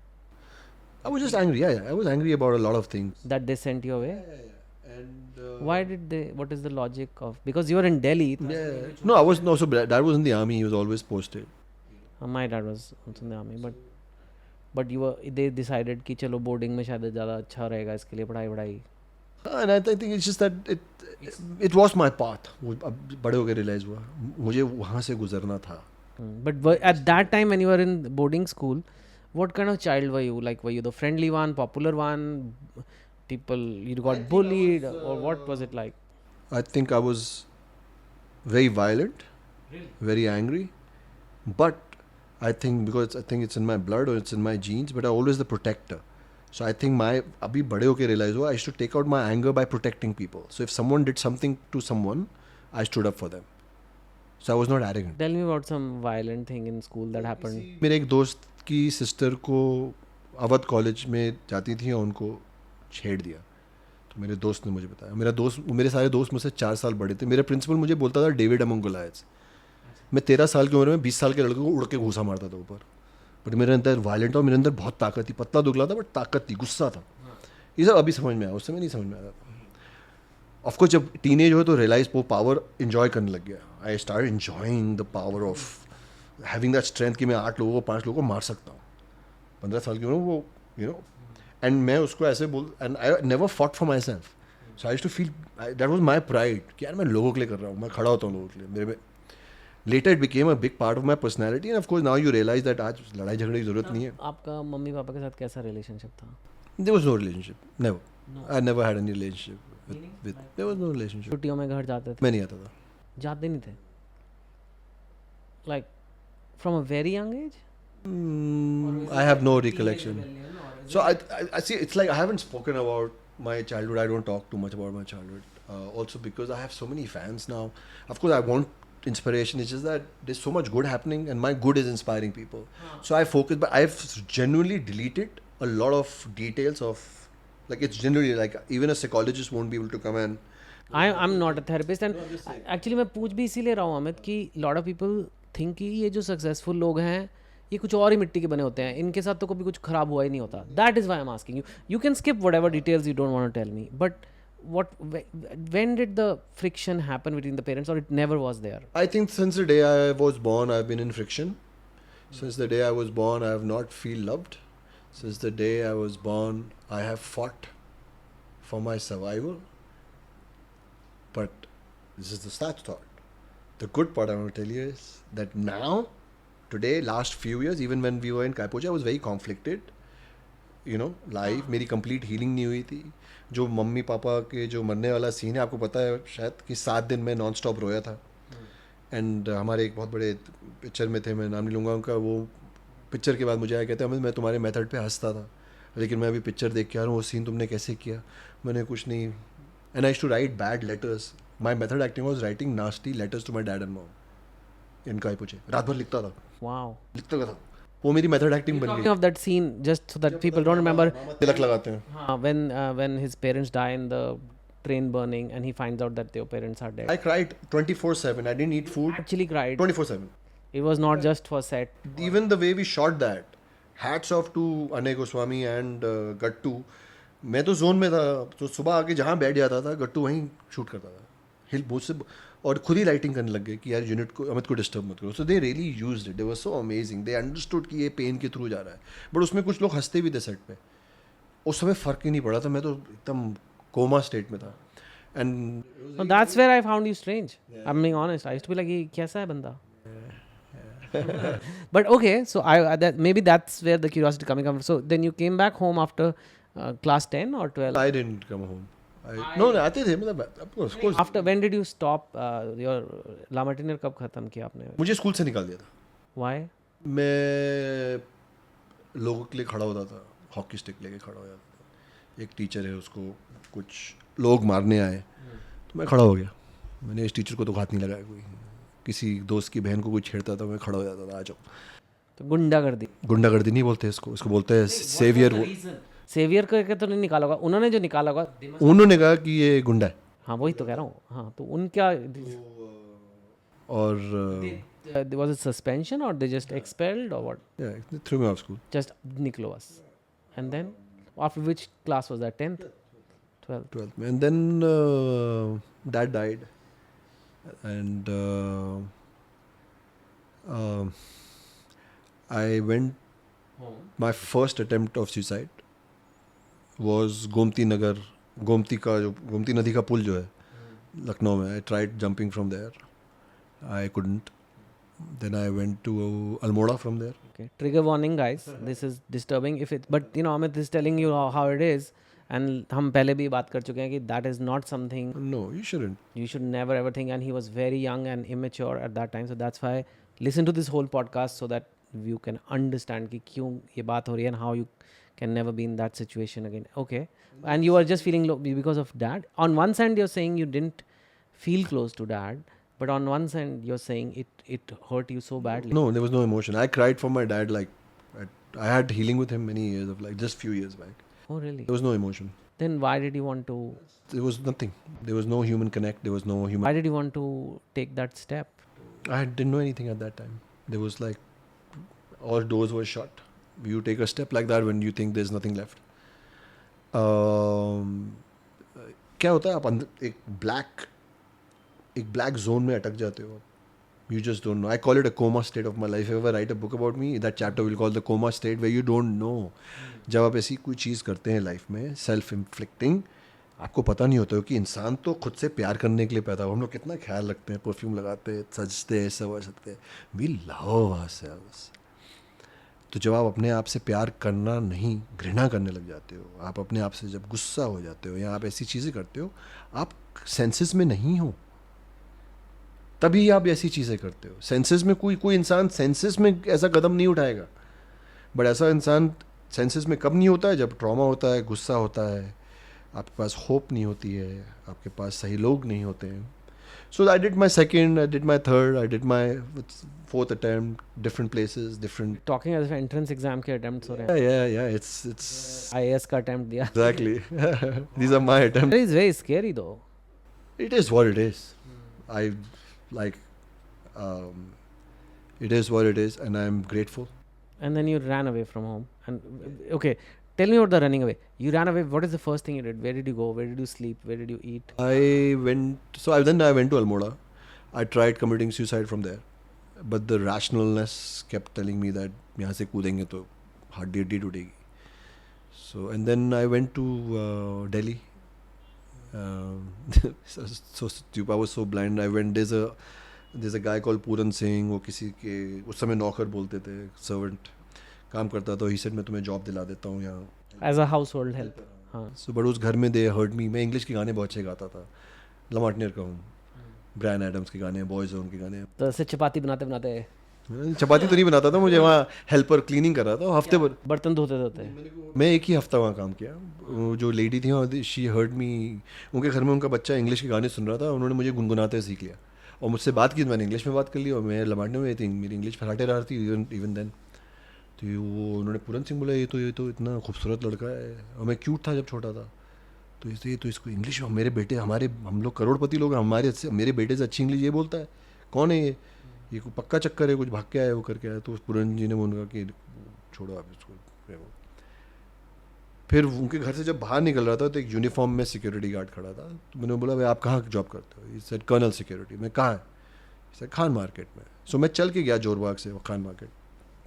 S1: I was just angry. Yeah. I was angry about a lot of things.
S2: That they sent you away?
S1: And
S2: Why did they? What is the logic of? Because you were in Delhi.
S1: yeah. No, I was no. So dad was in the army. He was always posted.
S2: My dad was also in the army, but you were. They decided कि चलो boarding में शायद ज़्यादा अच्छा रहेगा इसके लिए पढ़ाई.
S1: And I think it's just that it was my path. वो अब बड़े होकर realize हुआ मुझे वहाँ से गुजरना था.
S2: But at that time when you were in boarding school, what kind of child were you? Like, were you the friendly one, popular one? People, you got bullied, or what was it like?
S1: I think I was very violent, very angry, but I think because I think it's in my blood or it's in my genes, but I'm always the protector. So I think अभी बड़े होके realize हुआ I used to take out my anger by protecting people. So if someone did something to someone, I stood up for them. So I was not arrogant.
S2: Tell me about some violent thing in school that happened.
S1: मेरे एक दोस्त की sister को Awadh college में जाती थी और उनको छेड़ दिया. तो मेरे दोस्त ने मुझे बताया, मेरा दोस्त, मेरे सारे दोस्त मुझसे 4 साल बड़े थे, मेरा प्रिंसिपल मुझे बोलता था डेविड अमंग गोलायत। मैं 13 साल की उम्र में 20 साल के लड़के को उड़ के घूसा मारता था ऊपर, बट मेरे अंदर वायलेंट था, मेरे अंदर बहुत ताकत थी, पतला दुबला था बट ताकत थी, गुस्सा था। ये सब अभी समझ में आया, उस समय नहीं समझ में आया। ऑफकोर्स जब टीनेज हो तो रियलाइज वो पावर इन्जॉय करने लग गया। I start enjoying the power of having that strength कि मैं 8 लोगों को 5 लोगों को मार सकता हूँ 15 साल की उम्र में, वो यू नो। एंड मैं उसको ऐसे बोल, and I never fought for myself, so I too feel that was my pride कि यार मैं लोगों के लिए कर रहा हूँ, मैं खड़ा होता हूँ लोगों के लिए। मेरे में later it became a big part of my personality, and of course now you realise that आज लड़ाई झगड़े की जरूरत नहीं है।
S2: आपका मम्मी पापा के साथ कैसा रिलेशनशिप था?
S1: There was no relationship, never. I never had any relationship with there was no relationship.
S2: छुट्टियों में घर जाते थे?
S1: मैं नहीं आता था।
S2: जाते नहीं थे? Like from a very young age?
S1: I have no recollection. So I see. It's like I haven't spoken about my childhood. I don't talk too much about my childhood. Also because I have so many fans now. Of course, I want inspiration. It's just that there's so much good happening, and my good is inspiring people. So I focus, but I've genuinely deleted a lot of details of, like, it's generally like even a psychologist won't be able to come and.
S2: I'm not a therapist and actually मैं पूछ भी इसीलिए रहा हूँ अमित कि lot of people think कि ये जो successful लोग हैं ये कुछ और ही मिट्टी के बने होते हैं, इनके साथ तो कभी कुछ खराब हुआ ही नहीं होता. That is why I'm asking you. You can skip whatever details you don't want to tell me, but when did the friction happen between the parents, or it never was there?
S1: I think since the day I was born, I've been in friction. Since the day I was born, I have not feel loved. Since the day I was born, I have fought for my survival. But this is the sad thought. The good part I want to tell you is that now, today, last few years, even when we were in Kaipoja, I was very conflicted. You know, live, मेरी complete healing नहीं हुई थी. जो mummy papa के जो मरने वाला scene है, आपको पता है शायद कि 7 दिन में नॉन स्टॉप रोया था. एंड हमारे एक बहुत बड़े पिक्चर में थे, मैं नाम नहीं लूँगा उनका, वो पिक्चर के बाद मुझे आया कहते हैं मैं तुम्हारे मेथड पे हंसता था, लेकिन मैं अभी पिक्चर देख के आ रहा हूँ, वो सीन तुमने कैसे किया. मैंने कुछ नहीं. And I used to write bad letters. My method acting was writing nasty letters to my dad and mom in Kaipoja. रात भर लिखता था.
S2: Wow.
S1: लिखता था. वो मेरी मेथड एक्टिंग बन
S2: Talking
S1: गई.
S2: of that scene, just so that people don't remember,
S1: तिलक लगाते हैं.
S2: when his parents die in the train burning and he finds out that their parents are dead.
S1: I cried 24/7. I didn't eat food
S2: Actually cried.
S1: 24/7.
S2: It was not just for set.
S1: Even the way we shot that, hats off to Anay Goswami and Gattu. मैं तो zone में था, तो सुबह आके जहाँ बैठ जाता था गट्टू वहीं शूट करता था. हिल बहुत से, और खुद ही लाइटिंग करने लग गए कि यार यूनिट को, अमित को डिस्टर्ब मत करो. So they really used it. They were so amazing. They understood कि ये पेन के थ्रू जा रहा है. बट उसमें कुछ लोग हंसते भी थे सेट पे. उस समय फ़र्क ही नहीं पड़ा था. मैं तो एकदम कोमा स्टेट में था. And
S2: So that's where I found you strange. I'm being honest. I used to be like, ये कैसा है बंदा? But okay, so that maybe that's where the curiosity coming from. So then you came back home after class 10 or 12?
S1: I didn't come home. No, आते थे मतलब, of course.
S2: After when did you stop your La Martiniere कब खत्म किया आपने?
S1: मुझे school से निकाल दिया था.
S2: Why?
S1: मैं लोगों के लिए खड़ा होता था, हॉकी स्टिक लेके खड़ा हो जाता था. एक टीचर है, उसको कुछ लोग मारने आए तो मैं खड़ा हो गया. मैंने इस टीचर को तो हाथ नहीं लगाया. कोई किसी दोस्त की बहन को कोई छेड़ता था, मैं खड़ा हो जाता था, आ जाओ.
S2: तो गुंडागर्दी.
S1: गुंडागर्दी नहीं बोलते इसको, इसको बोलते हैं सेवियर.
S2: सेवियर करके तो नहीं निकाला होगा, उन्होंने जो निकाला होगा.
S1: उन्होंने कहा कि ये गुंडा है.
S2: हाँ वही तो कह रहा हूँ. हाँ तो उनका
S1: और
S2: was it suspension or they just expelled or what?
S1: yeah, they threw me off school.
S2: Just Niklo was. And then after which class was that? 10th? 12th?
S1: 12th में. And then dad died. And I went, my first attempt of suicide was Gomti Nagar, Gomti का जो गोमती नदी का पुल जो है लखनऊ में. I tried jumping from there. I couldn't. Then I went to Almora from there.
S2: Okay. Trigger warning, guys. This is disturbing. If it, but you know, Amit is telling you how it is, and हम पहले भी बात कर चुके हैं कि that is not something
S1: No, you shouldn't.
S2: you should never ever think. And he was very young and immature at that time, so that's why listen to this whole podcast so that you can understand कि क्यों ये बात हो रही है and how you can never be in that situation again. Okay. And you are just feeling low because of dad. On one side, you're saying you didn't feel close to dad. But on one side, you're saying it hurt you so badly.
S1: No, there was no emotion. I cried for my dad. Like I had healing with him many years of, like, just few years back.
S2: Oh, really?
S1: There was no emotion.
S2: Then why did you want to?
S1: There was nothing. There was no human connect. There was no human.
S2: Why did you want to take that step?
S1: I didn't know anything at that time. There was like all doors were shut. You take a step like that when you think there's nothing left. क्या होता है आप अंदर एक black zone में अटक जाते हो. You just don't know. I call it a coma state of my life. If I ever write a book about me, that chapter will call the coma state where you don't know. जब आप ऐसी कोई चीज़ करते हैं life में self inflicting, आपको पता नहीं होता है कि इंसान तो खुद से प्यार करने के लिए पैदा हुआ. हम लोग कितना ख्याल रखते हैं, परफ्यूम लगाते हैं, सजते हैं, संवर सकते हैं. We love ourselves. तो जब आप अपने आप से प्यार करना नहीं, घृणा करने लग जाते हो, आप अपने आप से जब गुस्सा हो जाते हो या आप ऐसी चीज़ें करते हो, आप सेंसेस में नहीं हो, तभी आप ऐसी चीज़ें करते हो. सेंसेस में कोई इंसान सेंसेस में ऐसा कदम नहीं उठाएगा. बट ऐसा इंसान सेंसेस में कब नहीं होता है? जब ट्रॉमा होता है, गुस्सा होता है, आपके पास होप नहीं होती है, आपके पास सही लोग नहीं होते हैं. So I did my second, I did my third, I did my fourth attempt, different places, different.
S2: Talking as if entrance exam के attempts हो रहे हैं.
S1: Yeah. It's
S2: IAS का attempt दिया.
S1: exactly. These are my attempts.
S2: It is very scary though.
S1: It is what it is. I like. It is what it is, and I'm grateful.
S2: And then you ran away from home. And okay, tell me about the running away. You ran away. What is the first thing you did? Where did you go? Where did you sleep? Where did you eat?
S1: Then I went to Almora. I tried committing suicide from there, but the rationalness kept telling me that यहाँ से कूदेंगे तो हड्डी टूटेगी. So and then I went to Delhi. So stupid. I was so blind. I went. There's a guy called Puran Singh. वो किसी के उस समय नौकर बोलते थे, servant काम करता था. He said मैं तुम्हें जॉब दिला देता हूँ यहाँ.
S2: As a household help. हाँ.
S1: So but उस घर में they heard me. मैं इंग्लिश के गाने बहुत अच्छे गाता था. लमार्टनियर का हूँ. ब्रायन एडम्स के गाने, बॉयज़ोन के गाने.
S2: तो ऐसे चपाती बनाते
S1: चपाती तो नहीं बनाता था, मुझे वहाँ हेल्पर क्लीनिंग कर रहा था हफ्ते भर.
S2: बर्तन धोते
S1: मैं एक ही हफ्ता वहाँ काम किया. जो लेडी थी वहाँ, शी हर्ड मी. उनके घर में उनका बच्चा इंग्लिश के गाने सुन रहा था. उन्होंने मुझे गुनगुनाते सीख लिया और मुझसे बात की. मैंने इंग्लिश में बात कर ली और मैं लमाटने में थी. मेरी इंग्लिश फराटे रहा थी इवन देन. तो वो उन्होंने पूरन सिंह बोला ये तो इतना खूबसूरत लड़का है. और मैं क्यूट था जब छोटा था. तो ये तो इसको इंग्लिश, मेरे बेटे, हम लोग करोड़पति लोग हैं, मेरे बेटे से अच्छी इंग्लिश ये बोलता है. कौन है ये कोई पक्का चक्कर है, कुछ भाग के आया वो करके आया. तो पूरन जी ने बोला कि छोड़ो आप इसको. फिर उनके घर से जब बाहर निकल रहा था तो एक यूनिफॉर्म में सिक्योरिटी गार्ड खड़ा था. तो मैंने बोला भाई आप कहाँ जॉब करते हो? ये सेड कर्नल सिक्योरिटी. मैं कहाँ है? सर खान मार्केट में. सो मैं चल के गया जोरबाग से खान मार्केट.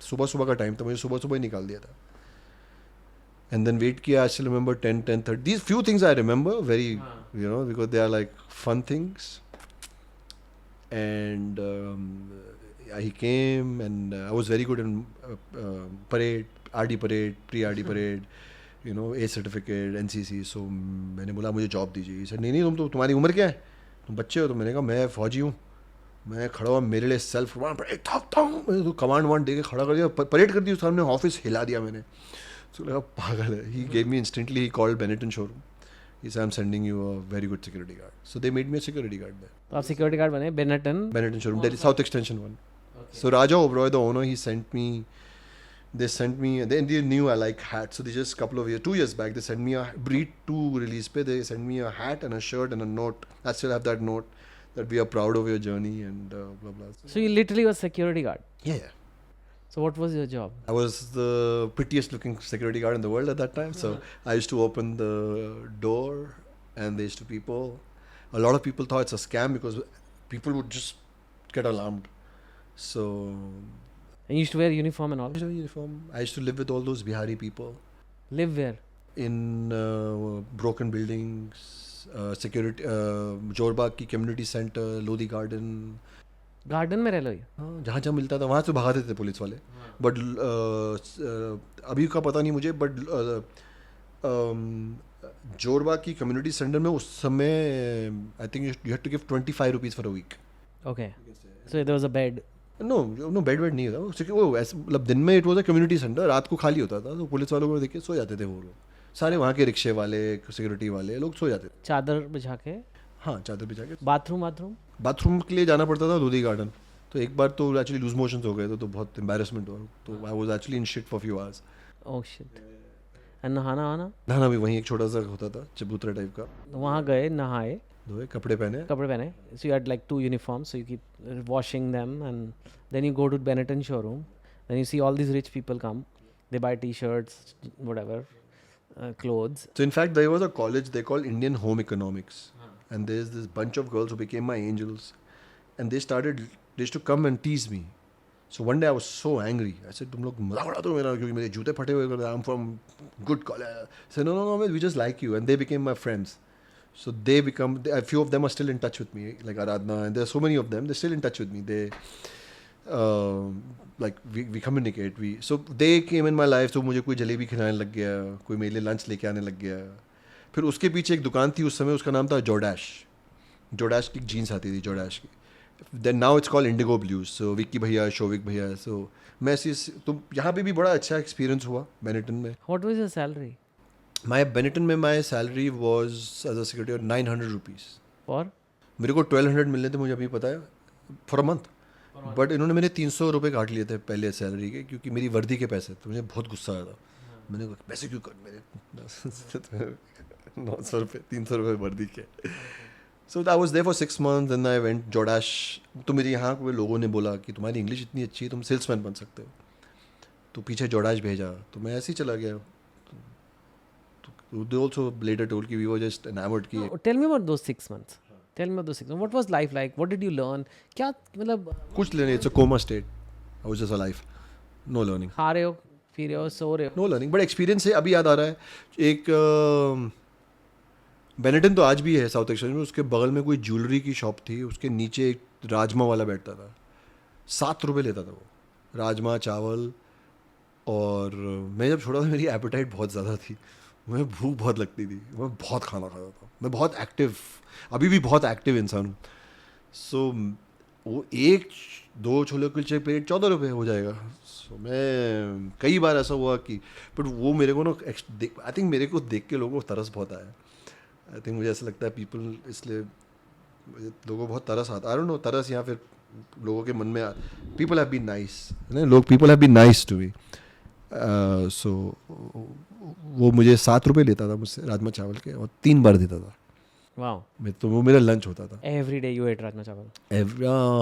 S1: सुबह का टाइम था, मुझे सुबह ही निकाल दिया था. एंड देन वेट किया. I still remember 10:30. These few things I remember very, because they are like fun things. And he came and I was very good in parade, RD parade, pre-RD parade, A certificate, NCC. So मैंने बोला मुझे job दीजिए. He said नहीं तुम्हारी उम्र क्या है, तुम बच्चे हो. तो मैंने कहा मैं फौजी हूँ. मैं खड़ा हुआ, मेरे लिए सेल्फ मैंने तो कमांड वांड दे के खड़ा कर दिया, परेड कर दी. उस सामने ऑफिस हिला दिया मैंने. तो लगा पागल है. He gave me instantly, he called Benetton showroom. He said I'm sending you a very good security guard. So they made me a security guard there.
S2: तो आप सिक्योरिटी गार्ड बने Benetton
S1: showroom, Delhi South Extension 1. Okay. So Raja Oberoi, the owner, they sent me, they knew I like hats. So they just 2 years back, they sent me a Breed 2 release pe, they sent me a hat and a shirt and a note. I still have that note that we are proud of your journey and blah blah.
S2: So you literally was security guard?
S1: Yeah.
S2: So what was your job?
S1: I was the prettiest looking security guard in the world at that time. So I used to open the door and there used to people. A lot of people thought it's a scam because people would just get alarmed. So
S2: And you used to wear uniform and all?
S1: I used to wear uniform. I used to live with all those Bihari people.
S2: Live where?
S1: In broken buildings, security, Jorbagh की community center, Lodi garden.
S2: Garden में रह लो.
S1: हाँ, जहाँ मिलता था वहाँ से भगाते थे पुलिस वाले. बट अभी का पता नहीं मुझे. बट जोरबाग की कम्युनिटी सेंटर में उस समय I think you had to give 25 rupees for a week.
S2: Okay. So there was a bed?
S1: No bed नहीं था वो. ऐसे मतलब दिन में it was a community centre, रात को खाली होता था. तो पुलिस वालों को देख के सो जाते थे वो लोग सारे. वहाँ के रिक्शे वाले, सिक्योरिटी वाले लोग सो जाते थे.
S2: चादर बिछा के?
S1: हाँ, चादर बिछा के.
S2: बाथरूम
S1: के लिए जाना पड़ता था लोधी गार्डन. तो एक बार तो एक्चुअली लूज मोशंस हो गए तो बहुत एम्बैरेसमेंट हुआ. तो I was actually in shit for few hours.
S2: Oh shit. And नहाना वाना?
S1: नहाना भी वहीं एक छोटा सा होता था चबूतरा टाइप का,
S2: वहाँ गए, नहाए,
S1: धोए, कपड़े पहने.
S2: कपड़े पहने. So you had like 2 uniforms, so you keep washing them, and then you go to Benetton showroom. Then you see all these rich people come. They buy T-shirts, whatever, clothes.
S1: So in fact, there was a college they called Indian Home Economics, and there's this bunch of girls who became my angels, and they used to come and tease me. So one day I was so angry. I said, "तुम लोग मजाक उड़ाते हो मेरा क्योंकि मेरे जूते फटे हुए हैं. I'm from good college." I said, "No, we just like you," and they became my friends. So a few of them are still in touch with me, like Aradhna, and there are so many of them. They're still in touch with me. Like we communicate. So they came in my life. तो मुझे कोई जलेबी खिलाने लग गया, कोई मेरे लिए lunch लेके आने लग गया. फिर उसके पीछे एक दुकान थी उस समय, उसका नाम था जोडैश की जीन्स आती थी जोडैश की. Then now it's called Indigo Blues. So Vicky भैया, शोविक भैया. So मैं तो यहाँ पे भी बड़ा अच्छा एक्सपीरियंस हुआ बेनेटन में.
S2: What was your salary?
S1: Benetton में my salary was as a security 900 rupees.
S2: For?
S1: मेरे को 1200 मिलने थे, मुझे अभी पता है, फॉर अ मंथ. बट इन्होंने मेरे 300 रुपये काट लिए थे पहले सैलरी के, क्योंकि मेरी वर्दी के पैसे. तो मुझे बहुत गुस्सा आया था. मैंने कहा पैसे क्यों काट मेरे 900 रुपये 300 रुपये वर्दी के. So I was there for 6 months. And I went जोडैश. तो मेरे यहाँ के लोगों ने बोला कि तुम्हारी इंग्लिश इतनी अच्छी है, तुम सेल्समैन बन सकते हो. तो पीछे जोडैश भेजा, तो मैं ऐसे ही चला गया. They also later told कि we were just enamored कि.
S2: No, tell me about those 6 months. Tell me about those 6 months. What was life like? What did you learn? क्या मतलब
S1: कुछ लेने, it's a coma state. I was just alive. No learning.
S2: खा रहे हो, P रहे हो, सो रहे हो?
S1: No learning. बट एक्सपीरियंस है, अभी याद आ रहा है. एक बेनेटन तो आज भी है साउथ एक्सचेंज में. उसके बगल में कोई ज्वेलरी की शॉप थी, उसके नीचे एक राजमा वाला बैठता था. 7 रुपये लेता था वो, राजमा चावल. और मैं जब छोटा था मेरी एपेटाइट बहुत ज़्यादा थी, मुझे भूख बहुत लगती थी, मैं बहुत खाना खाता था. मैं बहुत एक्टिव, अभी भी बहुत एक्टिव इंसान हूँ. सो वो 1-2 छोले कुलचे प्लेट 14 रुपये हो जाएगा. सो मैं कई बार ऐसा हुआ कि, बट वो मेरे को ना आई थिंक मेरे को देख के लोगों को तरस बहुत आया. आई थिंक मुझे ऐसा लगता है पीपल, इसलिए लोगों को बहुत तरस आता. आई डोंट नो, तरस या फिर लोगों के मन में people have been nice, people have been nice to me. So वो मुझे 7 रुपये लेता था मुझसे राजमा चावल के, और 3 बार देता था.
S2: Wow.
S1: तो वो मेरा लंच होता था.
S2: Every day you ate rajma chawal.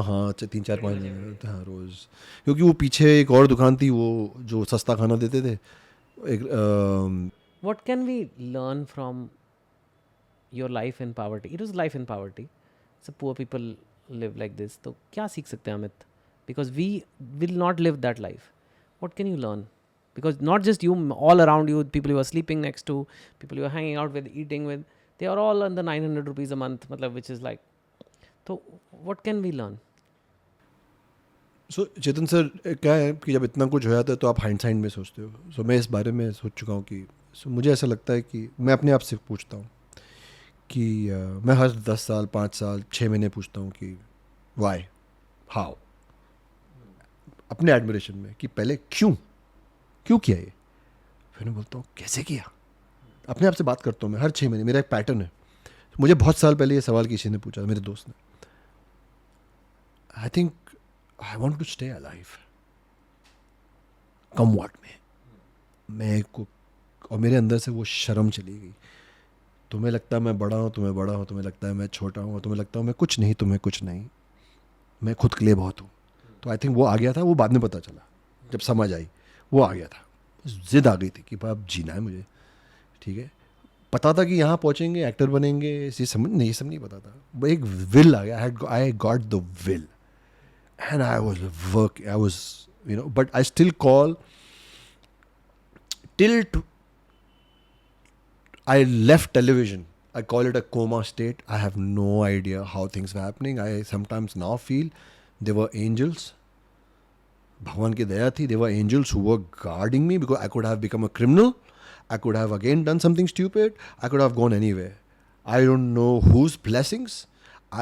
S1: हाँ 3-4-5 हाँ रोज़. क्योंकि वो पीछे एक और दुकान थी, वो जो सस्ता खाना देते थे.
S2: What can we learn from your life in poverty? It was life in poverty. So poor people live like this. तो क्या सीख सकते हैं Amit? Because we will not live that life. What can you learn? Because not just you, all around you, people you are sleeping next to, people you are hanging out with, eating with, they are all on the 900 rupees a month, मतलब, which is like, so what can we learn?
S1: So Chetan sir, क्या है कि जब इतना कुछ हो जाता है तो आप हाइंडसाइड में सोचते हो. सो मैं इस बारे में सोच चुका हूँ कि मुझे ऐसा लगता है कि मैं अपने आप से पूछता हूँ कि मैं हर 10 साल 5 साल 6 महीने पूछता हूँ कि वाई, हाउ, अपने एडमिरेशन में कि पहले क्यों किया ये. फिर मैं बोलता हूँ कैसे किया. अपने आप से बात करता हूँ मैं हर 6 महीने. मेरा एक पैटर्न है. मुझे बहुत साल पहले ये सवाल किसी ने पूछा, मेरे दोस्त ने. I think I want to stay alive come what में. और मेरे अंदर से वो शर्म चली गई. तुम्हें लगता है मैं बड़ा हूँ, तुम्हें बड़ा हूँ, तुम्हें लगता है मैं छोटा हूँ, तुम्हें लगता है मैं कुछ नहीं, तुम्हें कुछ नहीं. मैं खुद के लिए बहुत हूँ. तो आई थिंक वो आ गया था. वो बाद में पता चला, जब समझ आई वो आ गया था. जिद आ गई थी कि अब जीना है मुझे. ठीक है, पता था कि यहाँ पहुँचेंगे, एक्टर बनेंगे, ये सब नहीं पता था. वो एक विल आ गया. I got the will and I was but I still call till I left television. I call it a coma state. I have no idea how things were happening. I sometimes now feel they were angels. भगवान की दया थी. They were angels who were guarding me because I could have become a criminal. I could have again done something stupid. I could have gone anywhere. I don't know whose blessings.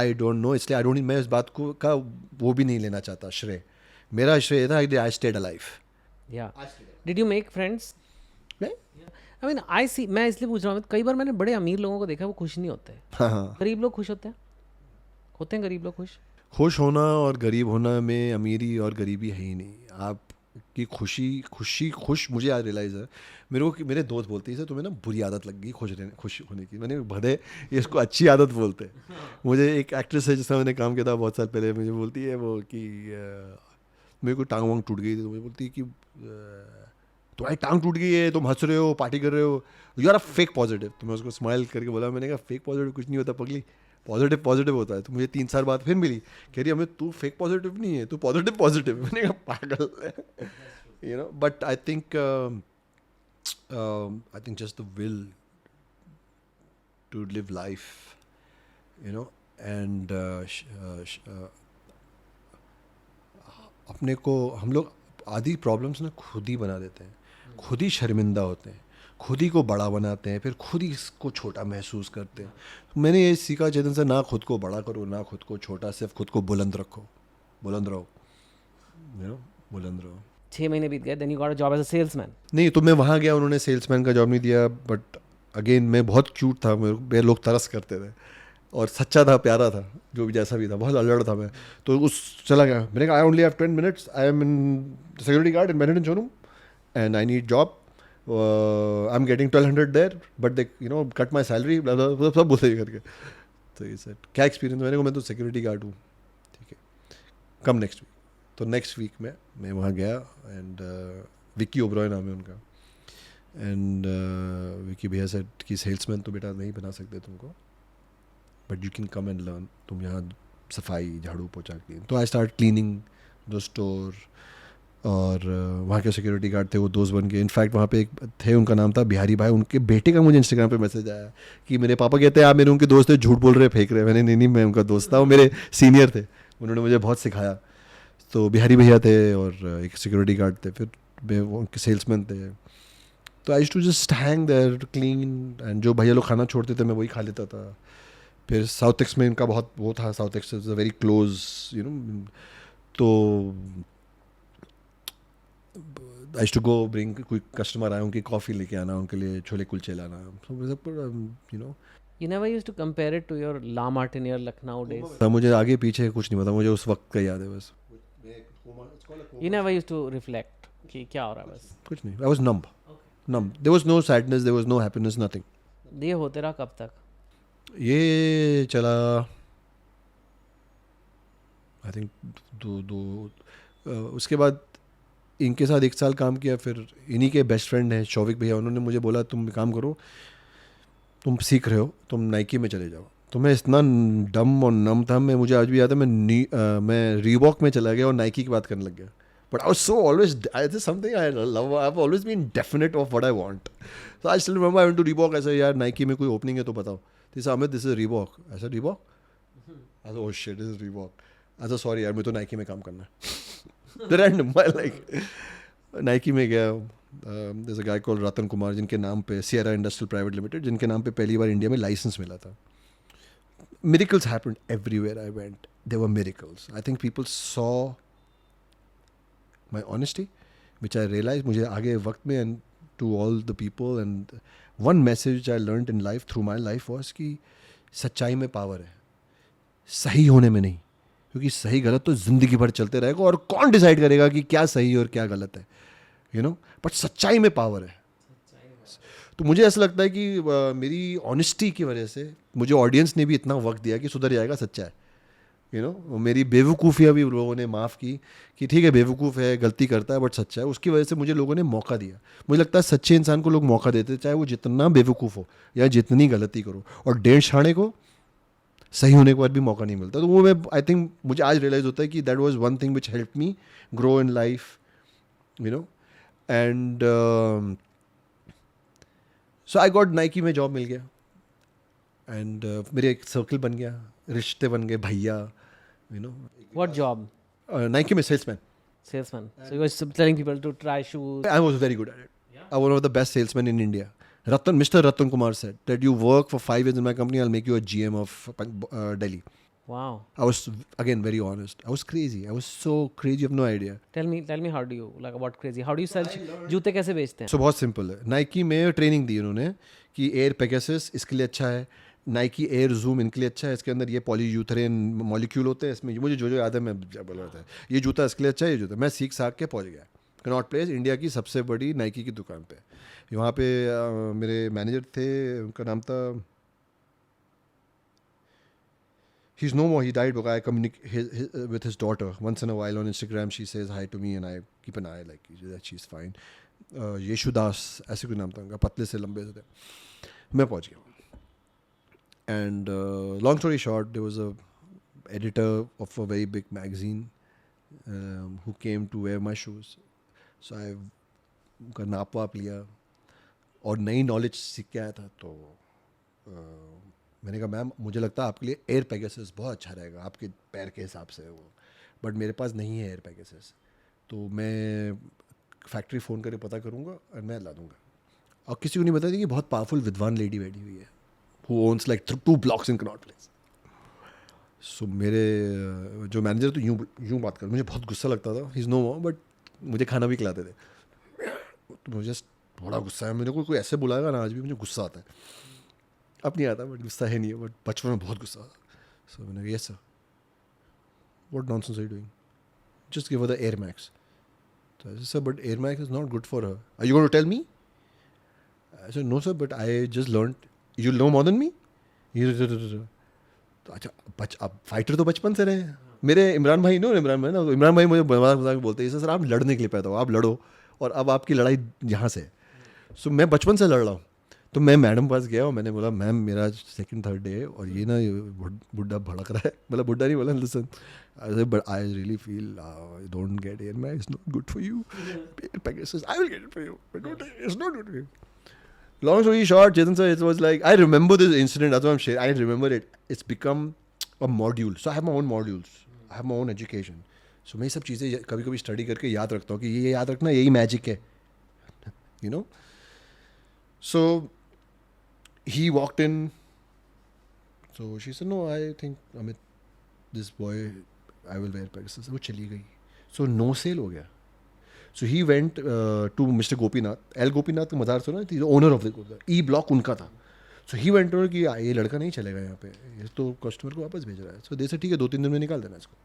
S1: I don't know. इसलिए I don't. मैं इस बात को का वो भी नहीं लेना चाहता श्रेय. मेरा श्रेय था I stayed alive.
S2: Yeah. Did you make friends? I mean, मैं इसलिए पूछ रहा हूँ, कई बार मैंने बड़े अमीर लोगों को देखा, वो खुश नहीं होते.
S1: हाँ.
S2: गरीब लोग खुश होते हैं गरीब लोग खुश.
S1: खुश होना और गरीब होना में अमीरी और गरीबी है ही नहीं. आप कि खुश मुझे आज रियलाइज़ है, मेरे दोस्त बोलते हैं इसे तुम्हें ना बुरी आदत लग गई खुश होने की। मैंने भदे, ये इसको अच्छी आदत बोलते हैं। मुझे एक एक्ट्रेस है जिससे मैंने काम किया था बहुत साल पहले, मुझे बोलती है वो कि मेरे को टांग वांग टूट गई थी, तो मुझे बोलती है कि तुम्हारी टांग टूट गई है, तुम हंस रहे हो, पार्टी कर रहे हो, you are a fake positive. तो मैं उसको स्माइल करके बोला, मैंने कहा फेक पॉजिटिव कुछ नहीं होता पगली, पॉजिटिव होता है। तो मुझे 3 साल बाद फिर मिली, कह रही हमें तू फेक पॉजिटिव नहीं है, तू पॉजिटिव। मैंने कहा पागल है, you know. But I think just the will to live life, you know, and अपने को हम लोग आधी प्रॉब्लम्स ना खुद ही बना देते हैं, खुद ही शर्मिंदा होते हैं, खुद ही को बड़ा बनाते हैं, फिर खुद ही इसको छोटा महसूस करते हैं। मैंने ये सीखा चेतन से, ना खुद को बड़ा करो ना खुद को छोटा, सिर्फ खुद को बुलंद रखो, बुलंद रहो, you know, बुलंद रहो।
S2: 6 महीने बीत गए, then you got a job as a salesman.
S1: नहीं, तो मैं वहाँ गया, उन्होंने सेल्समैन का जॉब नहीं दिया, बट अगेन मैं बहुत क्यूट था, मेरे लोग तरस करते थे, और सच्चा था, प्यारा था, जो भी जैसा भी था, बहुत अल्लड़ था मैं। तो उस चला गया, मैंने कहा I only have 10 minutes, I am in security guard in Meriton showroom and I need job, I am getting 1200 there but they cut my salary, सब बोलते करके। तो ये सर क्या एक्सपीरियंस, मैंने कहा मैं तो सिक्योरिटी गार्ड हूँ, ठीक है, कम नेक्स्ट वीक। तो नेक्स्ट वीक में मैं वहाँ गया, एंड विक्की ओब्रॉय नाम है उनका, एंड विक्की भैया सेड कि सेल्समैन तो बेटा नहीं बना सकते तुमको, but you can come and learn, तुम यहाँ सफाई झाड़ू पोछा के। तो I start cleaning the store, और वहाँ के सिक्योरिटी गार्ड थे वो दोस्त बन गए। इनफैक्ट वहाँ पे एक थे, उनका नाम था बिहारी भाई, उनके बेटे का मुझे इंस्टाग्राम पे मैसेज आया कि मेरे पापा कहते हैं आप मेरे उनके दोस्त थे, झूठ बोल रहे, फेंक रहे। मैंने नहीं, मैं उनका दोस्त था, वो मेरे सीनियर थे, उन्होंने मुझे बहुत सिखाया। तो बिहारी भैया थे और एक सिक्योरिटी गार्ड थे, फिर वो उनके सेल्समैन थे। तो I used to just hang there clean, and जो भैया लोग खाना छोड़ते थे मैं वही खा लेता था। फिर साउथ एक्स में इनका बहुत वो था, South Ex is a very close, you know. तो I used to go bring, कोई कस्टमर आए उनकी कॉफ़ी लेके आना, उनके लिए छोले कुलचे लाना, you know.
S2: You never used to compare it to your La Martiniere Lucknow days.
S1: मुझे आगे पीछे कुछ नहीं पता, मुझे उस वक्त का याद है बस।
S2: You never used to reflect कि क्या हो रहा है बस.
S1: कुछ नहीं, I was numb. There was no sadness, there was no happiness, nothing.
S2: ये होते रहा कब तक?
S1: ये चला आई थिंक उसके बाद इनके साथ 1 साल काम किया। फिर इन्हीं के बेस्ट फ्रेंड हैं शौविक भैया, उन्होंने मुझे बोला तुम काम करो, तुम सीख रहे हो, तुम नाइकी में चले जाओ। तो मैं इतना डम और नम था, मैं मुझे आज भी याद है, मैं रीबॉक में चला गया और नाइकी की बात करने लग गया। But I was so always, this is something I love, I have always been definite of what I want. So I still remember I went to Reebok, ऐसा यार नाइकी में कोई ओपनिंग है तो बताओ। This Amit, this is Reebok. ऐसा Reebok, I oh shit, this is Reebok. अच्छा sorry यार, मैं तो नाइकी में काम करना है। रैंडम लाइक नाइकी में गया। there's a guy called Ratan Kumar, जिनके नाम पे सियरा इंडस्ट्रियल प्राइवेट लिमिटेड, जिनके नाम पे पहली बार इंडिया में लाइसेंस मिला था। Miracles happened everywhere I went. There were miracles. I think people saw my honesty, which I realized मुझे आगे वक्त में, and to all the people, and one message I learned in life, through my life, was कि सच्चाई में power है, सही होने में नहीं। क्योंकि सही गलत तो ज़िंदगी भर चलते रहेगा, और कौन डिसाइड करेगा कि क्या सही और क्या गलत है, यू नो। बट सच्चाई में पावर है। तो मुझे ऐसा लगता है कि मेरी ऑनेस्टी की वजह से मुझे ऑडियंस ने भी इतना वक्त दिया कि सुधर जाएगा, सच्चा है, यू नो। मेरी बेवकूफ़ियाँ भी लोगों ने माफ़ की कि ठीक है बेवकूफ़ है, गलती करता है, बट सच्चा है। उसकी वजह से मुझे लोगों ने मौका दिया। मुझे लगता है सच्चे इंसान को लोग मौका देते, चाहे वो जितना बेवकूफ़ हो या जितनी गलती करो। और डेढ़ छाने को सही होने के बाद भी मौका नहीं मिलता। तो वो मैं आई थिंक मुझे आज रियलाइज़ होता है कि that was one thing which help me grow in life, you know. And so I got Nike में जॉब मिल गया, एंड मेरे एक सर्कल बन गया, रिश्ते बन गए, भैया, you know.
S2: What job?
S1: Nike में salesman.
S2: Salesman. So you were telling people to try shoes.
S1: I was very good at it. I was one of the best salesmen in India. Mr. Ratan Kumar said that you work for 5 years in my company, I'll make you a GM of Delhi.
S2: Wow.
S1: I was again very honest. I was crazy. I was so crazy. You have no idea.
S2: Tell me how do you like what crazy? How do you sell? जूते कैसे बेचते हैं?
S1: So बहुत simple है। Nike में training दी उन्होंने कि air Pegasus इसके लिए अच्छा है, नाइकी एयर जूम इनके लिए अच्छा है, इसके अंदर ये पॉलीयूथेरेन मॉलिक्यूल होते हैं इसमें, मुझे जो याद है मैं बोल रहा था, ये जूता इसके लिए अच्छा है, ये जूता। मैं सीख साख के पहुंच गया। कनॉट प्लेस इंडिया की सबसे बड़ी नाइकी की दुकान पे. वहाँ पे मेरे मैनेजर थे, उनका नाम था, he's no more, he died, but I communicate with his daughter once in a while on Instagram. She says hi to me and I keep an eye like that she's fine. Yesudas ऐसे कोई नाम था उनका, पतले से लंबे से थे. मैं पहुंच गया. And long story short, there was a editor of a very big magazine who came to wear my shoes. So I उनका नाप वाप लिया और नई नॉलेज सीख के आया था. तो मैंने कहा मैम मुझे लगता है आपके लिए एयर पेगासस बहुत अच्छा रहेगा आपके पैर के हिसाब से वो, बट मेरे पास नहीं है एयर पेगासस, तो मैं फैक्ट्री फ़ोन करके पता करूँगा और मैं ला दूँगा. और किसी को नहीं बता कि बहुत पावरफुल विद्वान लेडी बैठी हुई है who owns like 2 blocks in Connaught Place. सो मेरे जो मैनेजर तो यूँ बात कर, मुझे बहुत गुस्सा लगता था. He is no more, but मुझे खाना भी खिलाते थे. तो मुझे बड़ा गुस्सा है, मेरे को कोई ऐसे बुलाएगा ना आज भी मुझे गुस्सा आता है. अब नहीं आता, बट गुस्सा है नहीं है, बट बचपन में बहुत गुस्सा आता. सो मैंने कहा yes sir, what nonsense are you doing, just give her the Air Max. So I said, sir, but Air Max is not good for her. Are you going to tell me? I said, no, sir, but I just learned. You know more than me? तो अच्छा अब fighter तो बचपन से रहे. मेरे इमरान भाई इमरान भाई मुझे मजाक मजाक बोलते हैं, सर आप लड़ने के लिए पैदा हो, आप लड़ो, और अब आपकी लड़ाई यहाँ से. सो मैं बचपन से लड़ रहा हूँ. तो मैं मैडम पास गया और मैंने बोला मैम मेरा 2nd 3rd डे है और ये ना बुढ़ा भड़क रहा है. मतलब बुढ़ा नहीं बोला, listen but I really feel don't get air max, it's not good for you. Pegasus I will get it for you, but it's not good for you. Long story short, Chetan sir, it was like, I remember this incident, that's what I'm sharing. I remember it. It's become a module. So I have my own modules. I have my own education. So मैं ये सब चीज़ें कभी कभी study करके याद रखता हूँ कि ये याद रखना यही मैजिक है. You know? So he walked in. So she said, no, I think, Amit, this boy, I will wear Pegasus. वो चली गई. So no sale हो गया. So he went to Mr. Gopinath. L. Gopinath का मज़ार सुना, the owner of the E block उनका था. So he went to कि ये लड़का नहीं चलेगा यहाँ पे, ये तो कस्टमर को वापस भेज रहा है. So they said ठीक है 2-3 दिन में निकाल देना इसको.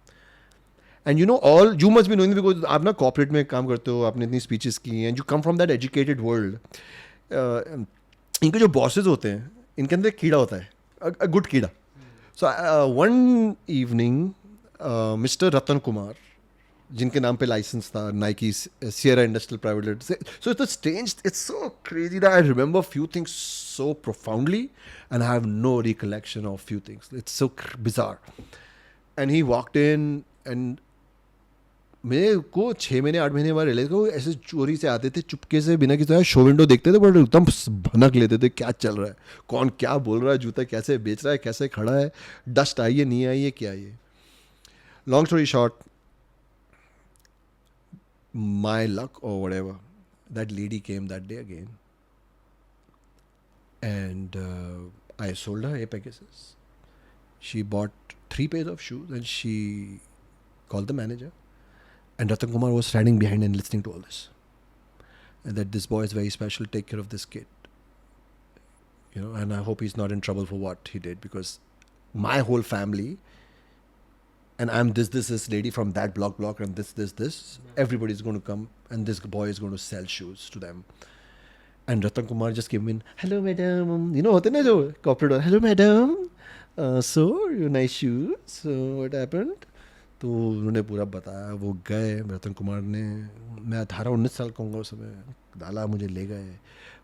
S1: And you know all you must be knowing because आप ना कॉर्पोरेट में काम करते हो, आपने इतनी स्पीचेस की and you come from that educated world. इनके जो बॉसेस होते हैं इनके अंदर एक कीड़ा होता है, a good कीड़ा. So one evening Mr. Ratan Kumar, जिनके नाम पे लाइसेंस था Nike Sierra industrial private limited. So it's strange, it's so crazy that I remember few things so profoundly and I have no recollection of few things. It's so bizarre. And he walked in and मेरे को 6 महीने 8 महीने बाद realise को ऐसे चोरी से आते थे चुपके से, बिना किसी शो विंडो देखते थे, बट एकदम भनक लेते थे क्या चल रहा है, कौन क्या बोल रहा है, जूता कैसे बेच रहा है, कैसे खड़ा है, डस्ट आई है नहीं आई है, क्या है. Long story short, my luck or whatever, that lady came that day again and I sold her a Pegasus. She bought 3 pairs of shoes and she called the manager, and Ratan Kumar was standing behind and listening to all this, and that this boy is very special, take care of this kid, you know, and I hope he's not in trouble for what he did, because my whole family, and I'm this lady from that block and this everybody's going to come and this boy is going to sell shoes to them. And Ratan Kumar just came in, hello madam, you know होते ना जो corporate, hello madam, so your nice shoes, so what happened. तो उन्होंने पूरा बताया. वो गए रतन कुमार ने, मैं 18-19 साल का हूँगा उस समय, डाला, मुझे ले गए.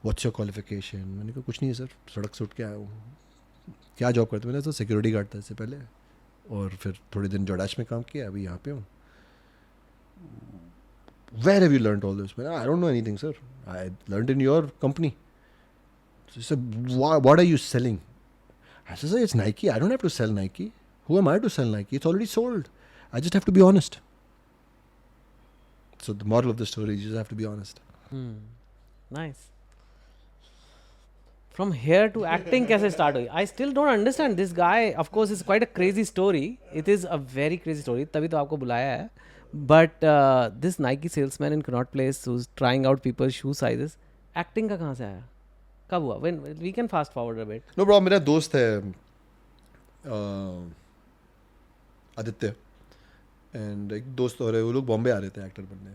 S1: What's your qualification. मैंने कहा कुछ नहीं है सर, सड़क से उठ के आया हूँ. क्या जॉब करते? मैंने तो सिक्योरिटी गार्ड था इससे पहले, और फिर थोड़े दिन जोडाश में काम किया, अभी यहाँ पे हूँ. Where have you learned all this? I don't know anything, sir. I learned in your company. So he said, what are you selling? I said, sir, it's Nike. I don't have to sell Nike. Who am I to sell Nike? It's already sold. I just have to be honest. So the moral of the story, you just have to be honest.
S2: Nice. From here to acting कैसे start हुई? I still don't understand this guy. Of course, it's quite a crazy story. It is a very crazy story. तभी तो आपको बुलाया है. But this Nike salesman in Connaught Place who's trying out people's shoe sizes, acting का कहाँ से आया? कब हुआ? When we can fast forward a bit.
S1: No problem. मेरा दोस्त है आदित्य, एंड एक दोस्त और है, वो लोग बॉम्बे आ रहे थे एक्टर बनने.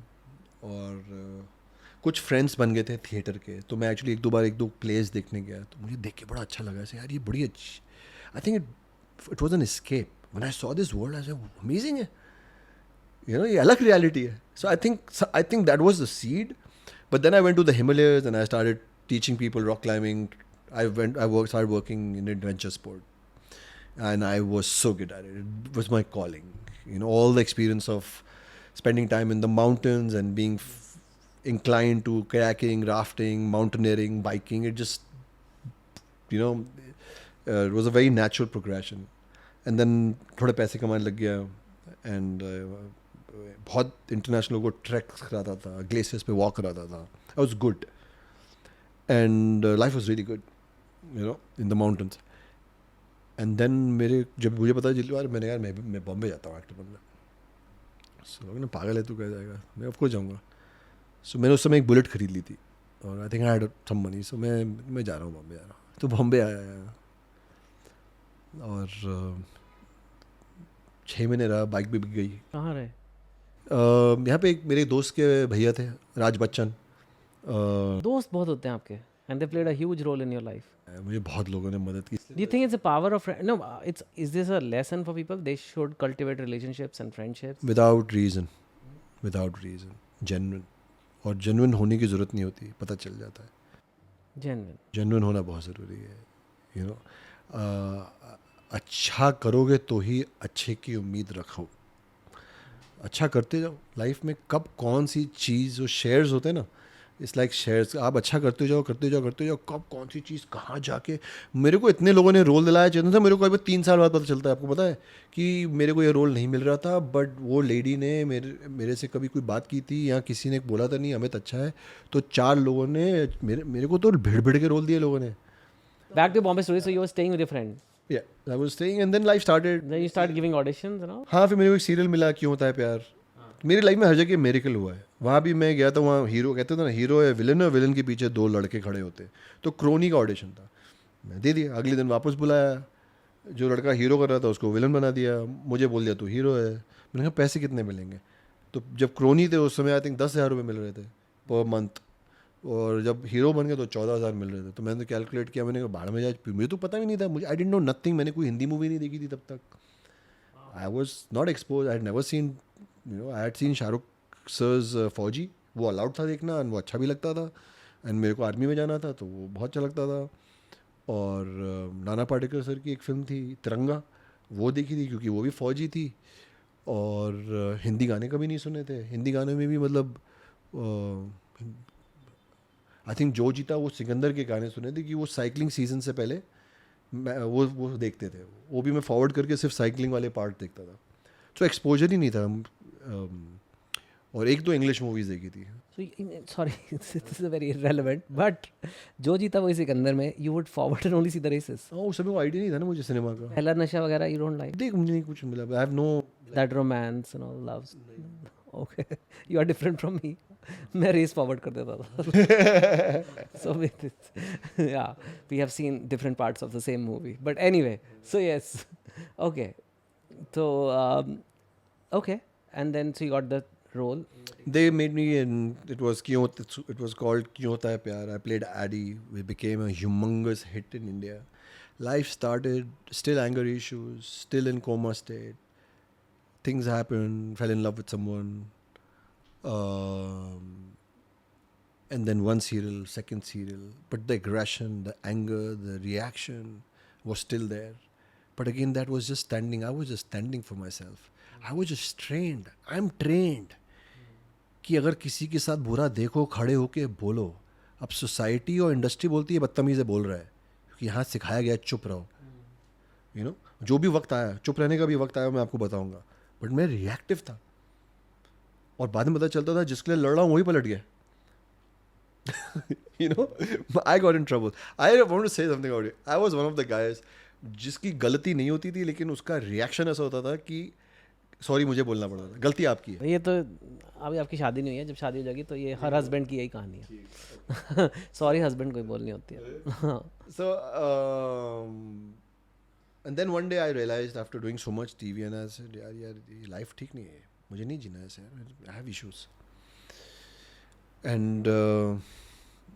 S1: और कुछ फ्रेंड्स बन गए थे थिएटर के, तो मैं एक्चुअली एक दो प्लेस देखने गया, तो मुझे देख के बड़ा अच्छा लगा ऐसे, यार ये बड़ी अच्छी, I think it was an escape when I saw this world, I amazing है, यू नो ये अलग रियलिटी है. So I think that was the seed. But then I went to the Himalayas and I started teaching people rock climbing. Started working in adventure sport, and I was so good at it. It was my calling. You know, all the experience of spending time in the mountains and being inclined to kayaking, rafting, mountaineering, biking. It just, you know, it was a very natural progression. And then थोड़े पैसे कमाने लग गया, and बहुत international को track कराता था, glaciers पे वॉक कराता था. I was good and life was really good, you know, in the mountains. And then जब मुझे पता चला, यार मैंने यार मैं बॉम्बे जाता हूँ एक्टर बनने. सो लोग ने पागल है तू, कह जाएगा, मैं ऑफकोर्स जाऊँगा. सो मैंने उस समय एक बुलेट खरीद ली थी, और I think I had some money. So मैं जा रहा हूँ, बॉम्बे जा रहा हूँ. तो बॉम्बे आया, और 6 महीने रहा, बाइक भी बिक गई.
S2: कहाँ रहे?
S1: यहाँ पे एक मेरे दोस्त के भैया थे, राज बच्चन.
S2: दोस्त बहुत होते हैं आपके, and they played a huge role in your life.
S1: मुझे बहुत लोगों ने मदद की.
S2: Do you think it's a power of no? Is this a lesson for people? They should cultivate relationships and friendships.
S1: Without reason, genuine. और genuine होने की ज़रूरत नहीं होती, पता चल जाता है.
S2: Genuine.
S1: जेन्युइन होना बहुत ज़रूरी है, यू नो. अच्छा करोगे तो ही अच्छे की उम्मीद रखो. अच्छा करते जाओ. लाइफ में कब कौन सी चीज़, जो शेयर्स होते हैं ना, इट्स लाइक शेयर्स, आप अच्छा करते जाओ, कब कौन सी चीज़ कहाँ जाके. मेरे को इतने लोगों ने रोल दिलाया चेतन था, मेरे को अभी 3 साल बाद पता चलता है. आपको पता है कि मेरे को ये रोल नहीं मिल रहा था, बट वो लेडी ने मेरे से कभी कोई बात की थी, या किसी ने बोला था नहीं अमित अच्छा है, तो 4 लोगों ने मेरे को तो भिड़ के रोल दिए लोगों ने.
S2: Back to Bombay story. So you were staying with your friend.
S1: या I was staying, and then life started.
S2: Then you start giving auditions and all.
S1: हाँ, फिर मेरे को एक सीरियल मिला, क्यों होता है प्यार. मेरी लाइफ में हर जगह मेरेकल हुआ है. वहाँ भी मैं गया था, वहाँ हीरो कहते थे ना, हीरो है विलन है, विलन के पीछे 2 लड़के खड़े होते. तो क्रोनी का ऑडिशन था, मैं दे दिया. अगले दिन वापस बुलाया, जो लड़का हीरो कर रहा था उसको विलन बना दिया, मुझे बोल दिया तू हीरो है. मैंने कहा पैसे कितने मिलेंगे. तो जब क्रोनी थे उस समय आई थिंक 10,000 रुपये मिल रहे थे पर मंथ, और जब हीरो बन गए तो 14,000 मिल रहे थे. तो मैंने कैलकुलेट किया, मैंने कहा भाड़ में जाए, मुझे तो पता भी नहीं था, मुझे आई डिडंट नो नथिंग. मैंने कोई हिंदी मूवी नहीं देखी थी तब तक. I was not expose, I had never seen, you know, I had seen Shahrukh sir's Fauji, वो अलाउड था देखना, एंड वो अच्छा भी लगता था. एंड मेरे को आर्मी में जाना था, तो वो बहुत अच्छा लगता था. और नाना पाटेकर सर की एक फिल्म थी तिरंगा, वो देखी थी क्योंकि वो भी फौजी थी. और हिंदी गाने कभी नहीं सुने थे. हिंदी गाने में भी मतलब आई थिंक जो जीता वो सिकंदर के गाने सुने थे, कि वो साइकिलिंग सीजन से पहले मैं वो देखते थे. वो भी मैं फॉरवर्ड करके सिर्फ साइकिलिंग वाले पार्ट देखता था. सो एक्सपोजर ही नहीं था. और 1-2 इंग्लिश मूवीज़ देखी थी.
S2: So, sorry, this is a very irrelevant. But जो जीता वो सिकंदर में, you would forward and only see the races.
S1: हाँ, उस समय वो आइडिया नहीं था ना मुझे सिनेमा का.
S2: पहला नशा वगैरह you don't like
S1: देख मुझे नहीं कुछ मिला. I have no
S2: that romance and all love. Okay, you are different from me. मैं रेस फॉरवर्ड कर देता था. So with it, yeah, we have seen different parts of the same movie. But anyway, so yes, okay, so okay, and then so you got the role.
S1: They made me, and it was called Kyun Hota Hai Pyar. I played Addy. We became a humongous hit in India. Life started, still anger issues, still in coma state. Things happened, fell in love with someone. And then one serial, second serial. But the aggression, the anger, the reaction was still there. But again, that was just standing. I was just standing for myself. I was just trained. I'm trained. कि अगर किसी के साथ बुरा देखो, खड़े होके बोलो. अब सोसाइटी और इंडस्ट्री बोलती है बदतमीज़ है बोल रहा है, क्योंकि यहाँ सिखाया गया चुप रहो. यू नो, जो भी वक्त आया, चुप रहने का भी वक्त आया, मैं आपको बताऊंगा. बट मैं रिएक्टिव था, और बाद में पता चलता था जिसके लिए लड़ रहा हूँ वही पलट गया. You know, I got in trouble. I want to say something about it. I was one of the guys जिसकी गलती नहीं होती थी, लेकिन उसका रिएक्शन ऐसा होता था कि सॉरी मुझे बोलना पड़ा था, गलती आपकी है.
S2: ये तो अभी आपकी शादी नहीं हुई है, जब शादी हो जाएगी तो ये हर हस्बैंड की यही कहानी है. सॉरी हस्बैंड कोई बोलनी होती है.
S1: So and then one day I realized after doing so much TV, and I said यार ये लाइफ ठीक नहीं है, मुझे नहीं जीना है ऐसे. I have issues. And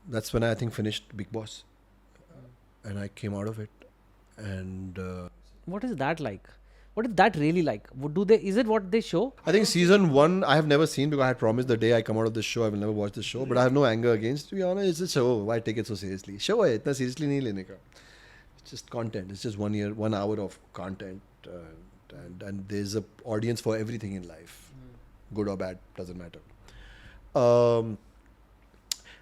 S1: that's when I think finished Big Boss, and I came out of it. And
S2: What is that like? What is that really like? What do they? Is it what they show?
S1: I think season 1 I have never seen, because I had promised the day I come out of this show I will never watch the show. But I have no anger against, to be honest. It's a show. Why take it so seriously? Show है, इतना seriously नहीं लेने का. It's just content. It's just 1 hour of content, and there's a audience for everything in life, good or bad, doesn't matter. Um,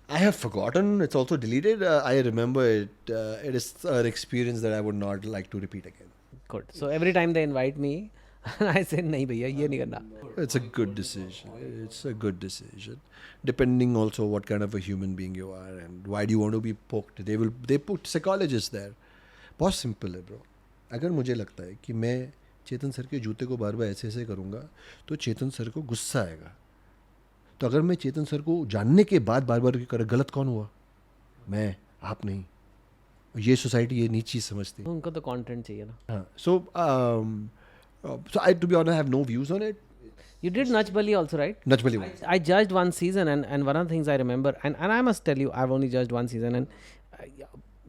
S1: I have forgotten. It's also deleted. I remember it. It is an experience that I would not like to repeat again.
S2: Good. So every time they invite me, I say नहीं भैया ये नहीं करना.
S1: It's a good decision. It's a good decision. Depending also what kind of a human being you are and why do you want to be poked. They put psychologists there. बहुत simple है bro. अगर मुझे लगता है कि मैं चेतन sir के जूते को बार बार ऐसे ऐसे करूँगा तो चेतन सर को गुस्सा आएगा. तो अगर मैं चेतन सर को जानने के बाद बार बार कर, गलत कौन हुआ? मैं, आप नहीं. ये सोसाइटी ये नीच चीज़ समझती है.
S2: उनको तो कंटेंट चाहिए ना.
S1: हाँ. So I, to be honest, I have no views on it.
S2: You did Nach Bali also, right?
S1: Nach Bali was.
S2: I judged one season, and one of the things I remember, and I must tell you, I've only judged one season, and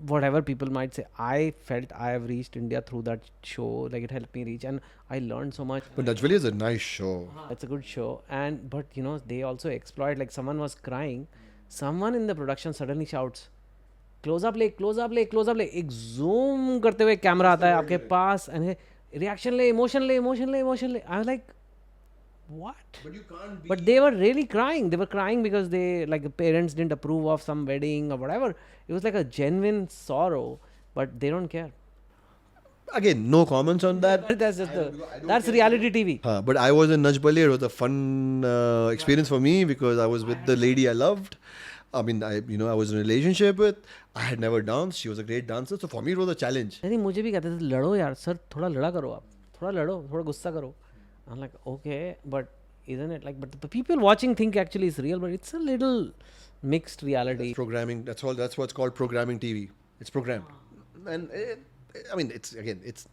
S2: whatever people might say, I felt I have reached India through that show. Like it helped me reach, and I learned so much.
S1: But Nach Bali is a nice show.
S2: It's a good show, but you know they also exploit. Like someone was crying, someone in the production suddenly shouts, "Close up, ले, close up, ले, close up, ले." एक zoom करते हुए camera आता है आपके पास, and reaction ले, emotion ले, emotion ले, emotion ले. I was like, what?
S1: But you can't be.
S2: But they were really crying. They were crying because they, like, the parents didn't approve of some wedding or whatever. It was like a genuine sorrow, but they don't care.
S1: Again, no comments on that.
S2: That's just that's reality TV.
S1: But I was in Nach Bali. It was a fun experience for me because I was with the lady I loved. I mean, I was in a relationship with. I had never danced. She was a great dancer. So for me, it was a challenge.
S2: नहीं मुझे भी कहते थे लड़ो यार sir थोड़ा लड़ा करो आप थोड़ा लड़ो थोड़ा गुस्सा करो. I'm like okay but isn't it like but the people watching think actually it's real but it's a little mixed reality.
S1: Programming. That's all. That's what's called programming TV. It's programmed. And I mean, it's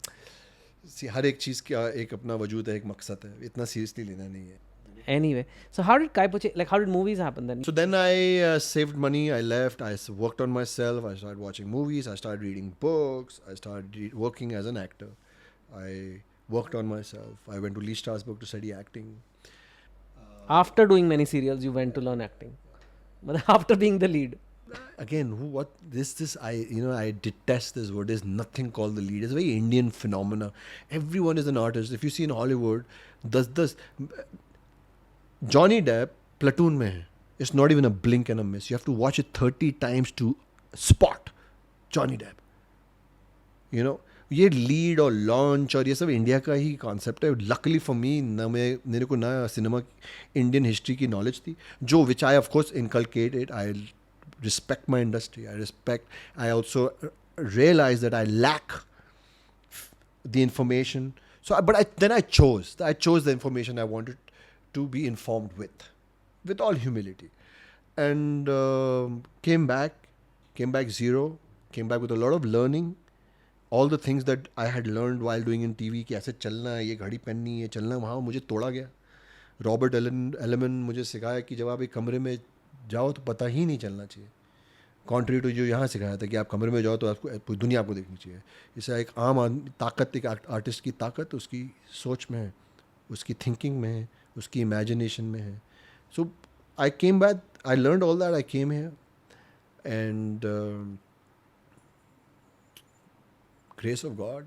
S1: see, हर एक चीज़ का एक अपना वजूद है, एक मकसद है. इतना seriously लेना नहीं है.
S2: Anyway, so how did Kai Poche, like how did movies happen then?
S1: So then I saved money. I left. I worked on myself. I started watching movies. I started reading books. I started working as an actor. I worked on myself. I went to Lee Strasberg to study acting.
S2: After doing many serials, you went to learn acting. But after being the lead.
S1: Again, I detest this word. There's nothing called the lead. It's a very Indian phenomena. Everyone is an artist. If you see in Hollywood, Johnny Depp Platoon में है. It's not even a blink and a miss. You have to watch it 30 times to spot Johnny Depp. You know, ये lead और launch और ये सब India का ही concept है. लकली फॉर मी मेरे को ना सिनेमा इंडियन हिस्ट्री की नॉलेज थी जो which I of course inculcated. I respect my industry. I also realize that I lack the information. So, then I chose the information I wanted to be informed with all humility. And came back zero, came back with a lot of learning. All the things that I had learned while doing in TV, कि ऐसे चलना है, ये घड़ी पहननी है, चलना वहाँ, मुझे तोड़ा गया. रॉबर्ट एलेमन मुझे सिखाया कि जब आप एक कमरे में जाओ तो पता ही नहीं चलना चाहिए. कॉन्ट्री टू जो यहाँ सिखाया था कि आप कमरे में जाओ तो आपको पूरी दुनिया आपको देखनी चाहिए. इससे एक आम आदमी ताकत, एक आर्टिस्ट की ताकत उसकी सोच में है, उसकी थिंकिंग में है, उसकी इमेजिनेशन में है. So I came back, I learned all that. I came here and grace of God,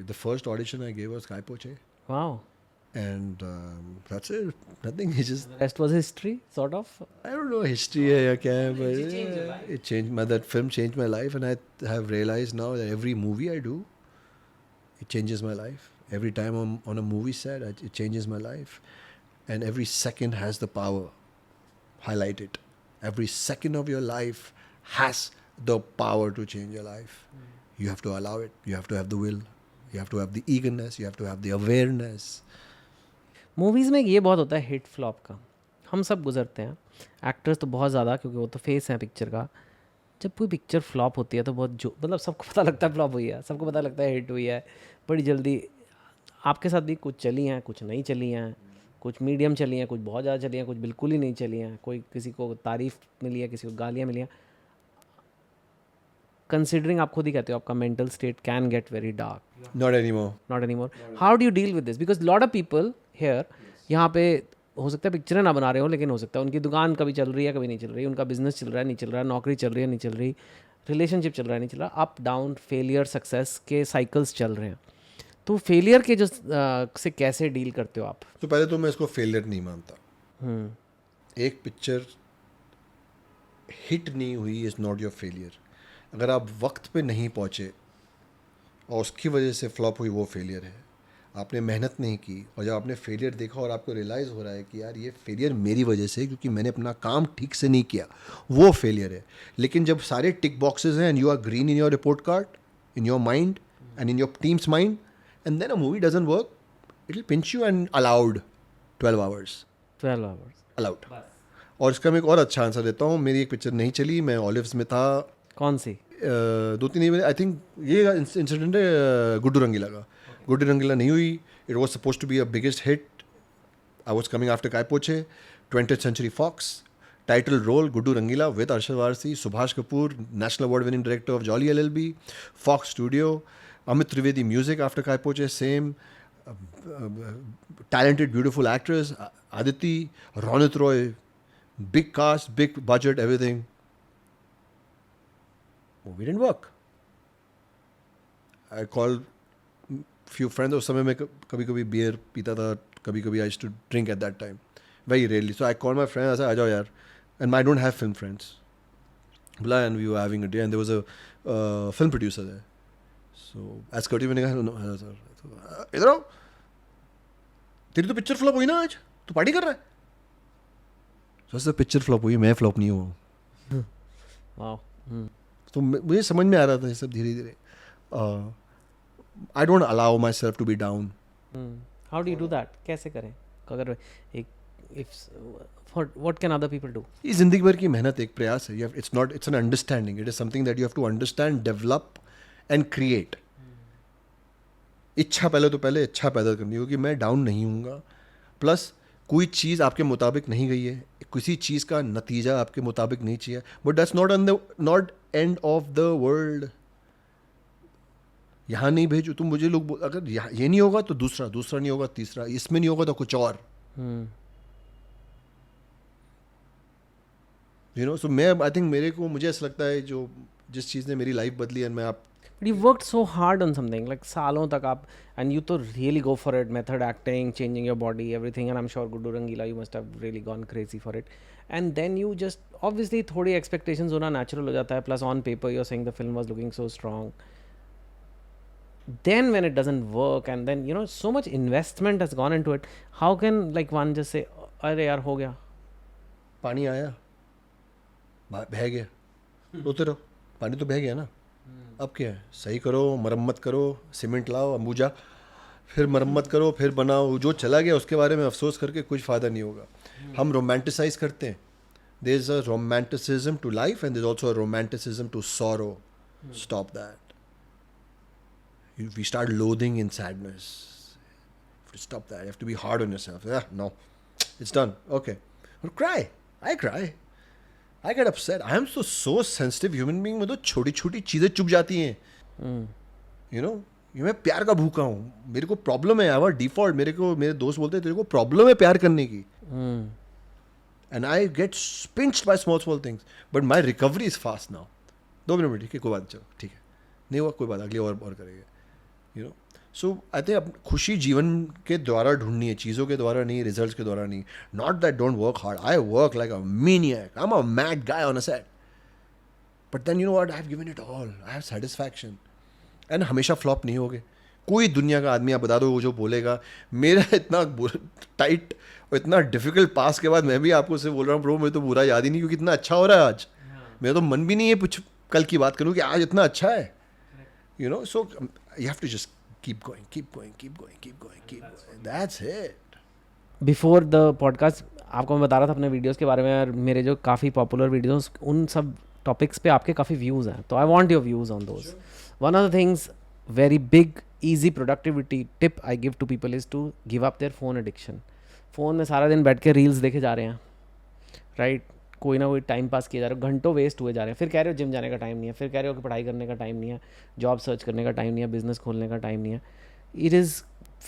S1: the first audition I gave was Kai Poche.
S2: Wow.
S1: And that's it. Nothing. It's just.
S2: The rest was history, sort of.
S1: I don't know history hai ya kya hai, but it changed. That film changed my life, and I have realized now that every movie I do, it changes my life. Every time I'm on a movie set, it changes my life, and every second has the power. Highlight it. Every second of your life has the power to change your life. You have to allow it. You have to have the will. You have to have the eagerness. You have to have the awareness.
S2: Movies में ये बहुत होता है hit flop का. हम सब गुजरते हैं, एक्टर्स तो बहुत ज़्यादा, क्योंकि वो तो फेस है पिक्चर का. जब कोई पिक्चर फ्लॉप होती है तो बहुत मतलब सबको पता लगता है फ्लॉप हुई है, सबको पता लगता है हिट हुई है. बड़ी जल्दी आपके साथ भी कुछ चली हैं, कुछ नहीं चली हैं. कुछ मीडियम चली हैं, कुछ बहुत ज़्यादा चली हैं, कुछ बिल्कुल ही नहीं चली हैं, कोई किसी को तारीफ़ मिली है, किसी को गालियाँ मिली हैं. कंसिडरिंग आप खुद ही कहते हो आपका mental state can get very dark.
S1: Not anymore.
S2: Not anymore. How do you deal with this? Because lot of people here, यहाँ पे हो सकता है पिक्चरें ना बना रहे हो, लेकिन हो सकता है उनकी दुकान कभी चल रही है, कभी नहीं चल रही, उनका बिजनेस चल रहा है, नहीं चल रहा है, नौकरी चल रही है, नहीं चल रही, रिलेशनशिप चल रहा है, नहीं चल रहा, अप डाउन, फेलियर, सक्सेस के साइकिल्स चल रहे हैं. तो फेलियर के जो से कैसे डील करते हो आप?
S1: तो पहले तो मैं इसको फेलियर नहीं मानता. एक पिक्चर हिट नहीं हुई इज़ नॉट योर फेलियर. अगर आप वक्त पे नहीं पहुँचे और उसकी वजह से फ्लॉप हुई, वो फेलियर है. आपने मेहनत नहीं की और जब आपने फेलियर देखा और आपको रियलाइज़ हो रहा है कि यार ये फेलियर मेरी वजह से, क्योंकि मैंने अपना काम ठीक से नहीं किया, वो फेलियर है. लेकिन जब सारे टिक बॉक्सेस हैं and you are green in your report card, in your mind and in your team's mind, and then a movie doesn't work, it will pinch you and allowed 12 hours.
S2: 12 hours.
S1: Allowed. और इसका मैं एक और अच्छा answer देता हूँ. मेरी एक पिक्चर नहीं चली, मैं ऑलिव्स में था.
S2: कौन सी?
S1: 2-3 आई थिंक ये इंसिडेंट है गुड्डू रंगीला का. गुड्डू रंगीला नहीं हुई. It was suppose to be a biggest hit. I was coming after Kai Poche, 20th Century Fox, title role Guddu Rangeela with Arshad Warsi, Subhash Kapoor, national award winning director of Jolly LLB, Fox studio, Amit Trivedi music after Kai Poche, same talented beautiful actress, Aditi, Ronit Roy, big cast, big budget, everything. Movie didn't work. I called few friends. उस समय मैं कभी कभी beer पीता था, कभी कभी I used to drink at that time, very rarely. So I called my friend. I said, आ जाओ यार. And I don't have film friends. बुलाया and we were having a day and there was a film producer there. So as courtesy मैंने कहा no, hello sir. इधर आओ. तेरी तो picture flop हुई ना आज, तू पार्टी कर रहा है. तो पिक्चर फ्लॉप हुई, मैं फ्लॉप नहीं हुआ.
S2: वाओ.
S1: तो मुझे समझ में आ रहा था ये सब धीरे धीरे. I don't allow myself to be down.
S2: How do you do that? कैसे करें? अगर एक if what can other people do?
S1: ये जिंदगी भर की मेहनत, एक प्रयास है. It's not, it's an understanding. It is something that you have to understand, develop and create. इच्छा पहले, तो पहले इच्छा पैदा करनी होगी. मैं डाउन नहीं हूँगा. प्लस कोई चीज़ आपके मुताबिक नहीं गई है, किसी चीज़ का नतीजा आपके मुताबिक नहीं चाहिए, but that's not end of the world. यहाँ नहीं भेजो तुम मुझे. लोग अगर ये नहीं होगा तो दूसरा, दूसरा नहीं होगा तीसरा, इसमें नहीं होगा तो कुछ और. You know. सो मैं आई थिंक मुझे ऐसा लगता है जो जिस चीज़ ने मेरी लाइफ बदली है, मैं आप
S2: But you worked so hard on something, like सालों तक आप, and you तो really go for it, method acting, changing your body, everything, and I'm sure Guddu Rangila, you must have really gone crazy for it. And then you just, obviously थोड़ी expectations होना natural हो जाता है, plus on paper you're saying the film was looking so strong. Then when it doesn't work, and then, you know, so much investment has gone into it, how can like one just say, अरे यार हो गया.
S1: पानी आया, बह गया, रोते रहो. पानी तो बह गया ना. अब क्या है? सही करो, मरम्मत करो, सीमेंट लाओ, अंबुजा, फिर मरम्मत करो, फिर बनाओ. जो चला गया उसके बारे में अफसोस करके कुछ फ़ायदा नहीं होगा. हम रोमांटिसाइज करते हैं. There is a romanticism to life and there is also a romanticism to sorrow. Stop that. We start loathing in sadness. Stop that. You have to be hard on yourself. No, it's done. Okay. Cry. I cry. I get upset. I am so sensitive human being. में तो छोटी छोटी चीज़ें चुप जाती हैं. You know, ये मैं प्यार का भूखा हूँ. मेरे को प्रॉब्लम है. आवर डिफॉल्ट मेरे दोस्त बोलते हैं तेरे को प्रॉब्लम है प्यार करने की. And I get pinched by small things. But my recovery is fast now. 2 minute में ठीक है, कोई बात, चलो ठीक है, नहीं हुआ कोई बात, अगली और करेंगे. You know. So I think खुशी जीवन के द्वारा ढूंढनी है, चीज़ों के द्वारा नहीं, रिजल्ट्स के द्वारा नहीं. Not that don't work hard. I work like a maniac. I am a mad guy on a set. But then you know what, I have given it all. I have satisfaction. And हमेशा flop नहीं होगे. कोई दुनिया का आदमी आप बता दो वो जो बोलेगा मेरा इतना टाइट और इतना डिफिकल्ट पास के बाद मैं भी आपको से बोल रहा हूँ ब्रो मुझे तो बुरा याद ही नहीं, क्योंकि इतना अच्छा हो रहा है आज. मेरा तो मन भी नहीं है कुछ कल की बात करूँ कि आज इतना अच्छा है. You know. So you have to just keep going. That's it.
S2: Before the podcast आपको मैं बता रहा था अपने वीडियोस के बारे में, और मेरे जो काफ़ी पॉपुलर वीडियोस उन सब टॉपिक्स पे आपके काफ़ी व्यूज़ हैं, तो I want your views on those. One of the things, very big easy productivity tip I give to people is to give up their phone addiction. Phone में सारा दिन बैठ के रील्स देखे जा रहे हैं, राइट? कोई ना कोई टाइम पास किए जा रहे हो, घंटों वेस्ट हुए जा रहे हैं, फिर कह रहे हो जिम जाने का टाइम नहीं है, फिर कह रहे हो कि पढ़ाई करने का टाइम नहीं है, जॉब सर्च करने का टाइम नहीं है, बिजनेस खोलने का टाइम नहीं है. It is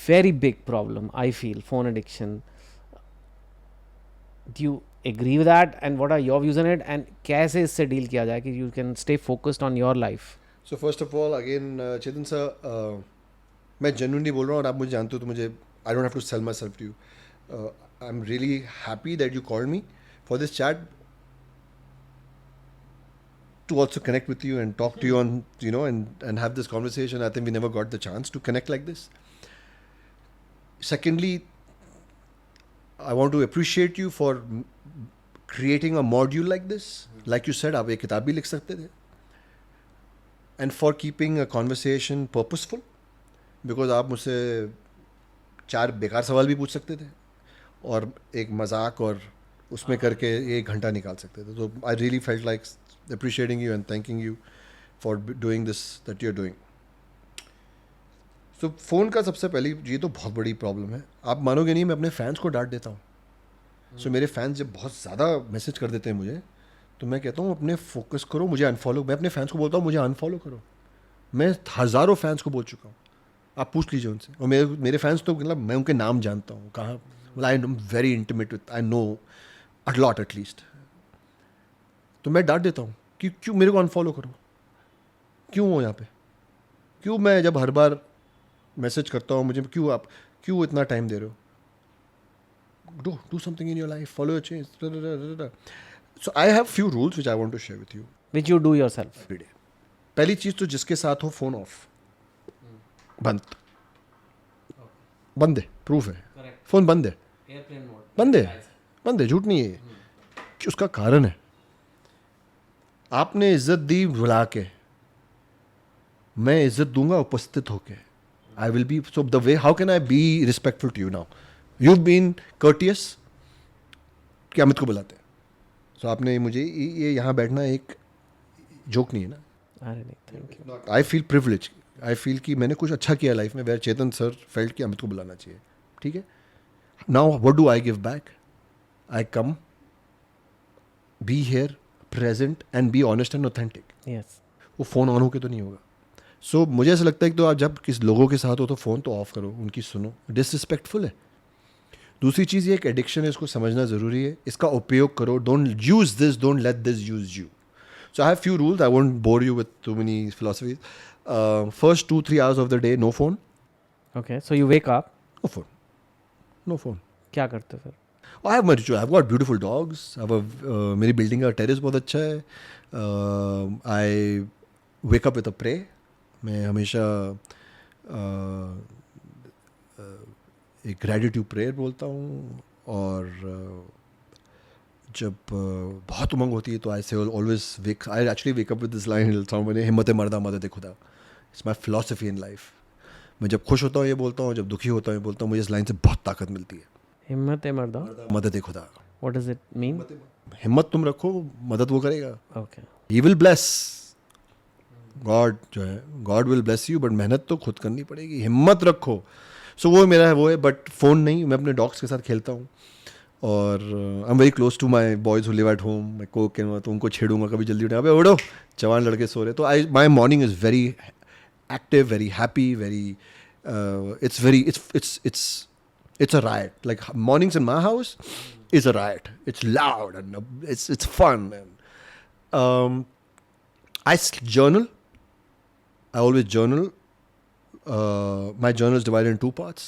S2: very big problem I feel, phone addiction. Do you agree with that and what are your views on it, and कैसे इससे डील किया जाए कि you can stay focused on your life?
S1: So first of all again Chetan sir, मैं genuinely बोल रहा हूँ और आप मुझे जानते हो तो मुझे I don't have to sell myself to you. I am really happy that you called me for this chat to also connect with you and talk to you on, you know, and have this conversation. I think we never got the chance to connect like this. Secondly, I want to appreciate you for creating a module like this. Like you said, आप एक किताब भी लिख सकते थे. And for keeping a conversation purposeful, because आप मुझसे 4 बेकार सवाल भी पूछ सकते थे और एक मजाक और उसमें करके 1 घंटा निकाल सकते थे. तो I really felt like appreciating you and thanking you for doing this that you're doing. So phone का सबसे पहली ये तो बहुत बड़ी प्रॉब्लम है. आप मानोगे नहीं, मैं अपने फैंस को डांट देता हूँ. सो मेरे फैंस जब बहुत ज़्यादा मैसेज कर देते हैं मुझे, तो मैं कहता हूँ अपने फोकस करो, मुझे अनफॉलो. मैं अपने फैंस को बोलता हूँ मुझे अनफॉलो करो. मैं हज़ारों फैंस को बोल चुका हूँ, आप पूछ लीजिए उनसे. और मेरे फैंस तो मतलब मैं उनके नाम जानता हूँ, कहाँ. मतलब आई am very intimate with, I know a lot at least. तो मैं डांट देता हूँ कि क्यों मेरे को अनफॉलो करो, क्यों हो यहाँ पे, क्यों मैं जब हर बार मैसेज करता हूँ मुझे क्यों इतना टाइम दे रहे हो. Do something in your life, follow your change. So I have few rules which I want to share with you
S2: which you do yourself
S1: every day. पहली चीज़ तो जिसके साथ हो फ़ोन ऑफ, बंद. बंद है, प्रूफ है. फ़ोन बंद है,
S2: एयरप्लेन मोड
S1: बंद है, झूठ नहीं है. कि उसका कारण है, आपने इज्जत दी बुला के, मैं इज्जत दूंगा उपस्थित होके. I will be, so the way how can I be respectful to you now. You been courteous कि अमित को बुलाते हैं. सो आपने मुझे ये यहाँ बैठना एक जोक नहीं है ना.
S2: अरे नहीं, thank you.
S1: I feel privilege, I feel कि मैंने कुछ अच्छा किया लाइफ में, वेयर चेतन सर फेल्ट कि अमित को बुलाना चाहिए. ठीक है, now what do I give back? I come, be here present and B honest and authentic.
S2: Yes.
S1: वो फ़ोन ऑन होके तो नहीं होगा. सो मुझे ऐसा लगता है कि तो आप जब किस लोगों के साथ हो तो फ़ोन तो ऑफ करो, उनकी सुनो. डिसरिस्पेक्टफुल है. दूसरी चीज़ ये एक एडिक्शन है, इसको समझना ज़रूरी है. इसका उपयोग करो. Don't use this, don't let this use you. So I have few rules, I won't bore you with too many philosophies. First 2-3 hours of the day no phone.
S2: Okay, so you wake up,
S1: no phone, no phone.
S2: क्या करते हो फिर?
S1: I have my ritual. I've got beautiful dogs. मेरी building का terrace बहुत अच्छा है. I wake up with a prayer. मैं हमेशा एक ग्रेटिट्यूड प्रेयर बोलता हूँ. और जब बहुत उमंग होती है तो आई से always I actually wake up with this line, हिम्मत मर्दा मदद खुदा. It's my philosophy in life. मैं जब खुश होता हूँ ये बोलता हूँ, जब दुखी होता हूँ ये बोलता हूँ. मुझे इस लाइन से बहुत ताकत मिलती है.
S2: हिम्मत है मर्दा,
S1: मदद खुदा.
S2: What does it mean?
S1: हिम्मत तुम रखो, मदद वो करेगा.
S2: Okay.
S1: He will bless. God जो है, God will bless you, but मेहनत तो खुद करनी पड़ेगी. हिम्मत रखो. सो वो मेरा है, वो है. बट फ़ोन नहीं. मैं अपने डॉग्स के साथ खेलता हूँ और I am very close to my boys who live at home. मैं को तो उनको छेड़ूंगा कभी जल्दी उठे, अबे उठो, जवान लड़के सो रहे. तो I my morning is very active, very happy, very it's a riot. Like mornings in my house is a riot. It's loud and it's fun. And I journal. I always journal. My journal is divided in 2 parts.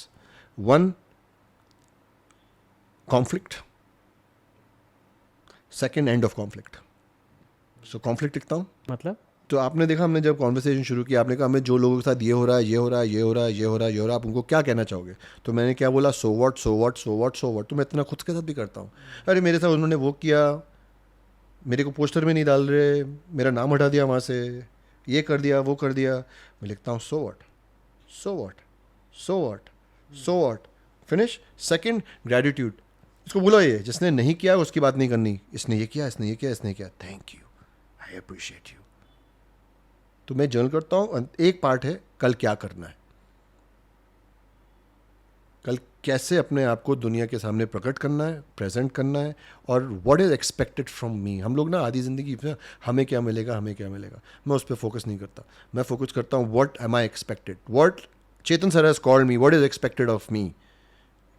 S1: One, conflict. Second, end of conflict. So conflict लिखता हूँ.
S2: मतलब
S1: तो आपने देखा, हमने जब conversation शुरू किया, आपने कहा हमें जो लोगों के साथ ये हो रहा है, ये हो रहा है, ये हो रहा है, ये हो रहा है, ये हो रहा है, आप उनको क्या कहना चाहोगे? तो मैंने क्या बोला? So what, so what, so what, so what. तो मैं इतना खुद के साथ भी करता हूँ. अरे मेरे साथ उन्होंने वो किया, मेरे को पोस्टर में नहीं डाल रहे, मेरा नाम हटा दिया वहाँ से, ये कर दिया, वो कर दिया. मैं लिखता हूँ so what, so what, so what, so what. Finish. Second, gratitude. इसको बोलो, ये जिसने नहीं किया उसकी बात नहीं करनी. इसने ये किया, इसने ये किया, इसने किया, thank you, I appreciate you. तो मैं जर्नल करता हूँ. एक पार्ट है कल क्या करना है. कल कैसे अपने आप को दुनिया के सामने प्रकट करना है, प्रेजेंट करना है, और what is expected from me. हम लोग ना आधी ज़िंदगी में हमें क्या मिलेगा, हमें क्या मिलेगा, मैं उस पर फोकस नहीं करता. मैं फोकस करता हूँ what am I expected, what Chetan sir has called me, what is expected of me.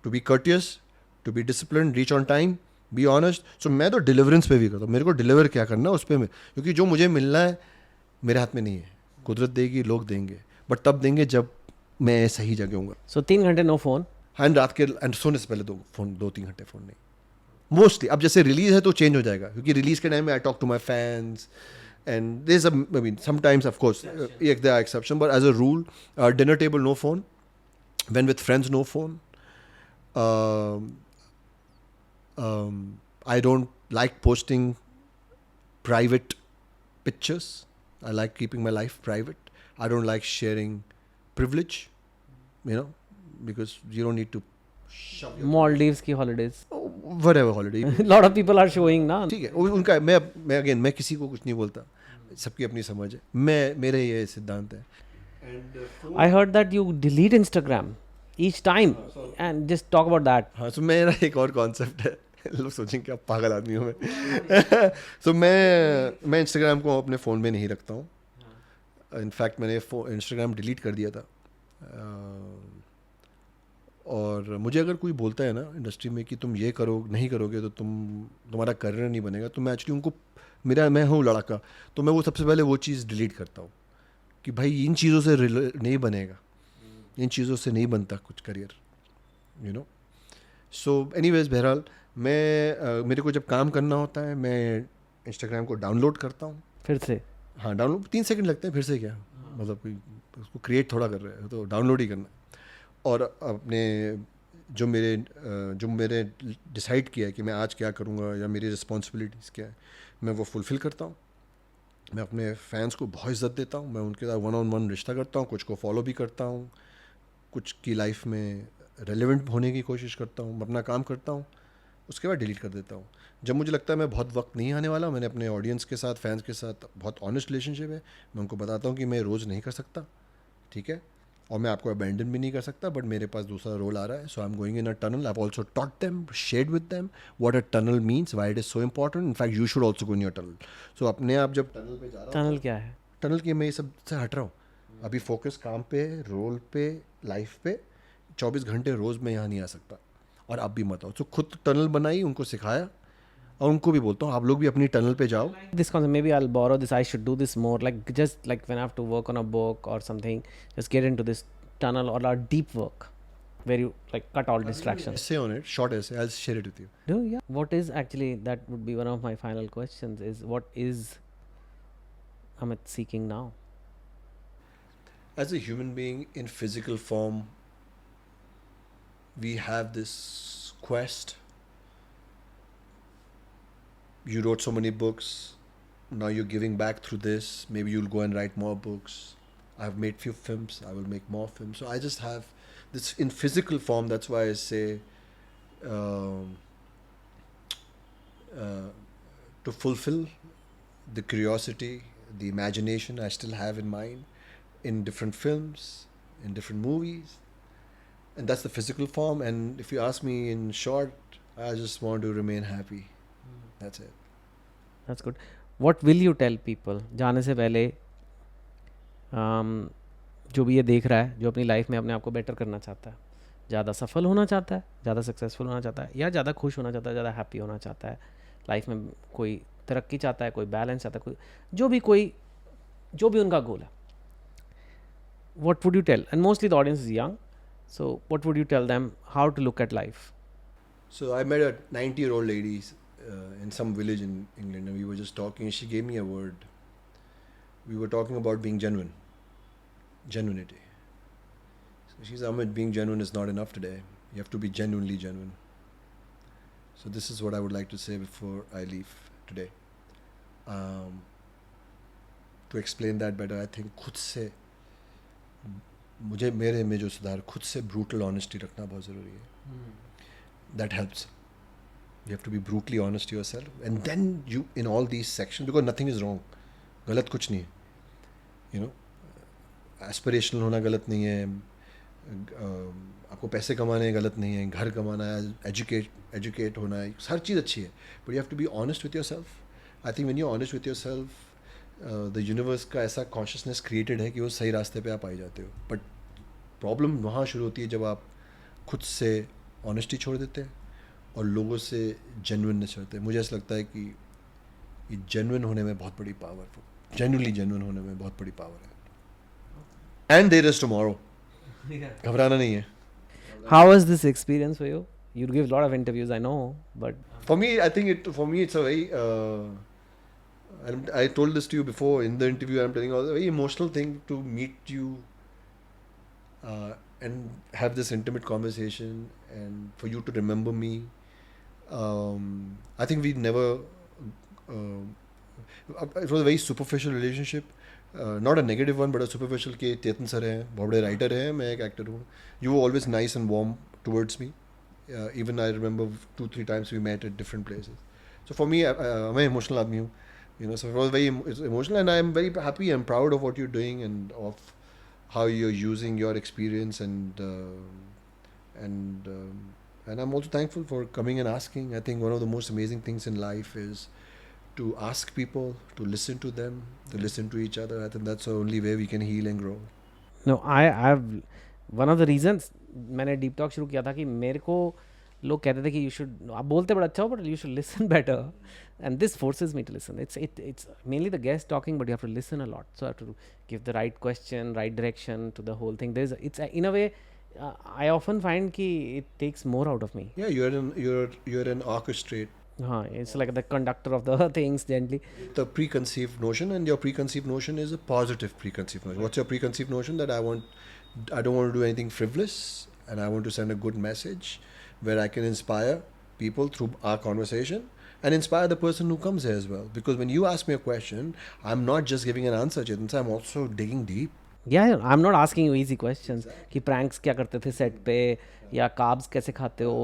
S1: To be courteous, to be discipline, reach on time, be honest. So मैं तो डिलीवरेंस पे भी करता हूँ. मेरे को डिलीवर क्या करना है उस पर मैं, क्योंकि जो मुझे मिलना है मेरे हाथ में नहीं है. कुदरत देगी, लोग देंगे, बट तब देंगे जब मैं सही जगह हूँगा.
S2: So 3 घंटे नो फोन.
S1: एंड रात के एंड सोने से पहले 2-3 घंटे फ़ोन नहीं. मोस्टली अब जैसे रिलीज है तो चेंज हो जाएगा, क्योंकि रिलीज के टाइम में I talk to my fans and there is I mean sometimes of course there are exception, but as a rule dinner table no phone, when with friends no phone. I don't like posting private pictures. I like keeping my life private. I don't like sharing privilege, because you don't need to shove your
S2: Maldives की holidays.
S1: whatever holiday.
S2: Lot of people are showing ना.
S1: ठीक है, उनका मैं again मैं किसी को कुछ नहीं बोलता, सबकी अपनी समझ है. मेरे ये सिद्धांत है.
S2: I heard that you delete Instagram each time and just talk about that.
S1: हाँ, so मेरा एक और कॉन्सेप्ट है. लोग सोचेंगे क्या पागल आदमी हूँ मैं. so मैं इंस्टाग्राम को अपने फ़ोन में नहीं रखता हूँ. इनफैक्ट मैंने इंस्टाग्राम डिलीट कर दिया था. और मुझे अगर कोई बोलता है ना इंडस्ट्री में कि तुम ये करो, नहीं करोगे तो तुम्हारा करियर नहीं बनेगा, तो मैं एक्चुअली उनको, मैं हूँ लड़का, तो मैं वो सबसे पहले वो चीज़ डिलीट करता हूँ कि भाई इन चीज़ों से नहीं बनेगा, इन चीज़ों से नहीं बनता कुछ करियर, सो एनीवेज बहरहाल मेरे को जब काम करना होता है मैं इंस्टाग्राम को डाउनलोड करता हूँ.
S2: फिर से.
S1: हाँ, डाउनलोड 3 सेकंड लगते हैं, फिर से क्या, मतलब कोई उसको क्रिएट थोड़ा कर रहे हैं, तो डाउनलोड ही करना है. और अपने जो मेरे डिसाइड किया है कि मैं आज क्या करूँगा या मेरी रिस्पॉन्सिबिलिटीज़ क्या है, मैं वो फुलफ़िल करता हूँ. मैं अपने फैंस को बहुत इज़्ज़त देता हूँ. मैं उनके साथ 1-on-1 रिश्ता करता हूँ. कुछ को फॉलो भी करता हूँ, कुछ की लाइफ में रेलेवेंट होने की कोशिश करता हूँ. मैं अपना काम करता हूँ, उसके बाद डिलीट कर देता हूँ. जब मुझे लगता है मैं बहुत वक्त नहीं आने वाला, मैंने अपने ऑडियंस के साथ, फैंस के साथ बहुत ऑनेस्ट रिलेशनशिप है, मैं उनको बताता हूँ कि मैं रोज़ नहीं कर सकता, ठीक है, और मैं आपको अबैंडन भी नहीं कर सकता, बट मेरे पास दूसरा रोल आ रहा है. So I am going in a tunnel. I have also taught them, shared with them what a tunnel means, why it is so important. In fact you should also go in your tunnel. So अपने आप जब tunnel पे जा रहा हूँ,
S2: tunnel क्या है?
S1: Tunnel की मैं ये सब से हट रहा हूँ. अभी फोकस काम पे, रोल पे, लाइफ पे. 24 घंटे रोज़ मैं यहाँ नहीं आ सकता, और आप भी मत आओ. तो खुद टनल बनाई, उनको सिखाया, और उनको भी बोलता हूँ आप लोग भी अपनी टनल पे जाओ.
S2: This concept, maybe I'll borrow this. I should do this more. Like just like when I have to work on a book or something, just get into this tunnel or a deep work where you like cut all distractions.
S1: Essay on it, short essay, I'll share it with you.
S2: Do yeah. What is actually, that would be one of my final questions, is what is Amit seeking now?
S1: As a human being in physical form, we have this quest. You wrote so many books, now you're giving back through this. Maybe you'll go and write more books. I've made few films, I will make more films. So I just have this in physical form. That's why I say to fulfill the curiosity, the imagination I still have in mind, in different films, in different movies. And that's the physical form. And if you ask me in short, I just want to remain happy. That's it.
S2: That's good. What will you tell people जाने से पहले, जो भी ये देख रहा है, जो अपनी लाइफ में अपने आप को बेटर करना चाहता है, ज़्यादा सफल होना चाहता है, ज़्यादा सक्सेसफुल होना चाहता है, या ज़्यादा खुश होना चाहता है, ज़्यादा हैप्पी होना चाहता है, लाइफ में कोई तरक्की चाहता है, कोई बैलेंस चाहता है, कोई जो भी उनका गोल है, what would you tell? And mostly the audience is young, so what would you tell them how to look at life?
S1: So I met a 90-year-old lady in some village in England, and we were just talking, and she gave me a word. We were talking about being genuinity. So she said, Amit, being genuine is not enough today. You have to be genuinely genuine. So this is what I would like to say before I leave today. To explain that better, I think खुद से मुझे मेरे में जो सुधार, खुद से brutal honesty रखना बहुत ज़रूरी है. That helps. You have to be brutally honest to yourself, and then you, in all these sections, because nothing is wrong. गलत कुछ नहीं है. Aspirational होना गलत नहीं है. आपको पैसे कमाने गलत नहीं है, घर कमाना है, एजुकेट होना है, हर चीज़ अच्छी है, but you have to be honest with yourself. I think when you honest with yourself the universe का ऐसा कॉन्शियसनेस क्रिएटेड है कि वो सही रास्ते पे आप आ जाते हो. बट प्रॉब्लम वहाँ शुरू होती है जब आप खुद से ऑनेस्टी छोड़ देते हैं और लोगों से जेन्युइननेस होते हैं. मुझे ऐसा लगता है कि ये जेन्युइन होने में बहुत बड़ी पावर, जेन्युइनली जेन्युइन होने में बहुत बड़ी पावर है. And there is tomorrow. घबराना नहीं है.
S2: How was this experience for you? You give a lot of interviews, I know, but
S1: For me, I think it's a very. I told this to you before in the interview. I'm telling you, it's a very emotional thing to meet you and have this intimate conversation, and for you to remember me. I think we never. It was a very superficial relationship. Not a negative one, but a superficial के चेतन sir हैं, बहुत बड़े writer हैं, मैं एक actor हूँ. You were always nice and warm towards me. Even I remember 2-3 times we met at different places. So for me, मैं emotional आदमी हूँ. So it was it's emotional, and I am very happy and proud of what you're doing and of how you're using your experience, and I'm also thankful for coming and asking. I think one of the most amazing things in life is to ask people, to listen to them, to listen to each other. I think that's the only way we can heal and grow.
S2: no, I've one of the reasons मैंने deep talk शुरू किया था कि मेरे को लोग कहते थे कि यू शुड, आप बोलते बड़ा अच्छा हो but you should listen better, and this forces me to listen. It's mainly the guest talking, but you have to listen a lot, so I have to give the right question, right direction to the whole thing. It's in a way, I often find कि it takes more out of me.
S1: Yeah, you're an orchestrate.
S2: It's like the conductor of the things gently.
S1: The preconceived notion, and your preconceived notion is a positive preconceived notion. What's your preconceived notion? That I don't want to do anything frivolous, and I want to send a good message where I can inspire people through our conversation and inspire the person who comes here as well. Because when you ask me a question, I'm not just giving an answer, Chetan, I'm also digging deep.
S2: Yeah, I'm not asking you easy questions कि pranks क्या करते थे set पे या carbs कैसे खाते हो.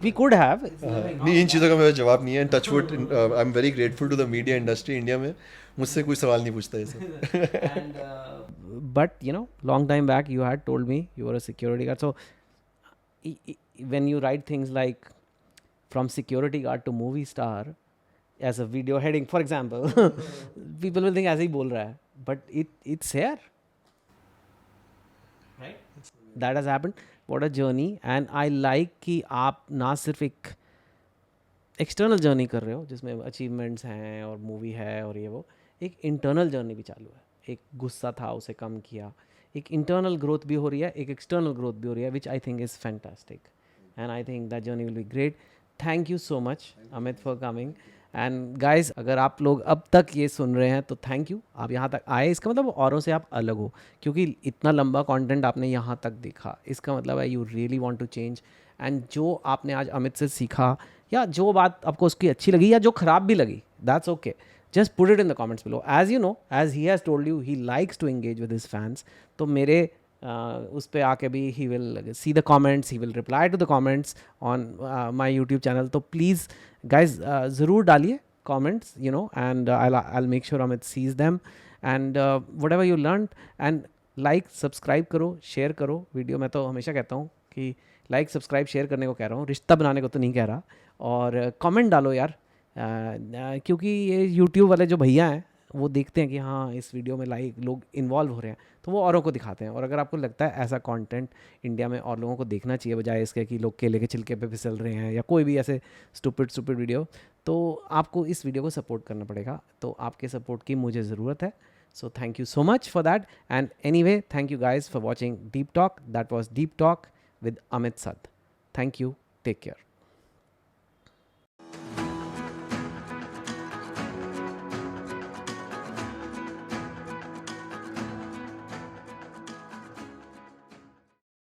S2: We could have.
S1: नहीं, इन चीज़ों का मेरा जवाब नहीं है. Touch wood, I am very grateful to the media industry India में. मुझसे कोई सवाल नहीं पूछता ऐसे.
S2: But long time back you had told me you were a security guard. So when you write things like from security guard to movie star as a video heading, for example, people will think ऐसे ही बोल रहा है, but it's here. That has happened. What a journey. And I like कि आप ना सिर्फ एक external journey कर रहे हो जिसमें अचीवमेंट्स हैं और मूवी है और ये वो, एक इंटरनल जर्नी भी चालू है. एक गुस्सा था उसे कम किया, एक इंटरनल ग्रोथ भी हो रही है, एक एक्सटर्नल ग्रोथ भी हो रही है, which I think is fantastic, and I think that journey will be great. Thank you so much Amit for coming. And guys, अगर आप लोग अब तक ये सुन रहे हैं तो थैंक यू, आप यहाँ तक आए. इसका मतलब औरों से आप अलग हो, क्योंकि इतना लंबा कंटेंट आपने यहाँ तक देखा. इसका मतलब है you really want to change. And जो आपने आज अमित से सीखा, या जो बात आपको उसकी अच्छी लगी या जो ख़राब भी लगी, that's okay. Just put it in the comments below. As you know, as he has told you, he likes to engage with his fans. तो मेरे उस पर आके भी he will see the comments, he will reply to the comments on my YouTube channel. तो please guys ज़रूर डालिए comments, and I'll make sure Amit sees them, and whatever you learned, and like, subscribe करो, share करो video. मैं तो हमेशा कहता हूँ कि like, subscribe, share करने को कह रहा हूँ, रिश्ता बनाने को तो नहीं कह रहा. और comment डालो यार, क्योंकि ये YouTube वाले जो भैया हैं वो देखते हैं कि हाँ इस वीडियो में लोग इन्वॉल्व हो रहे हैं, तो वो औरों को दिखाते हैं. और अगर आपको लगता है ऐसा कंटेंट इंडिया में और लोगों को देखना चाहिए, बजाय इसके कि लोग केले के छिलके पे फिसल रहे हैं या कोई भी ऐसे स्टूपिड वीडियो, तो आपको इस वीडियो को सपोर्ट करना पड़ेगा. तो आपके सपोर्ट की मुझे ज़रूरत है. So thank you so much for that. And anyway, thank you guys for watching deep talk. That was deep talk with Amit Sadh. Thank you. Take care.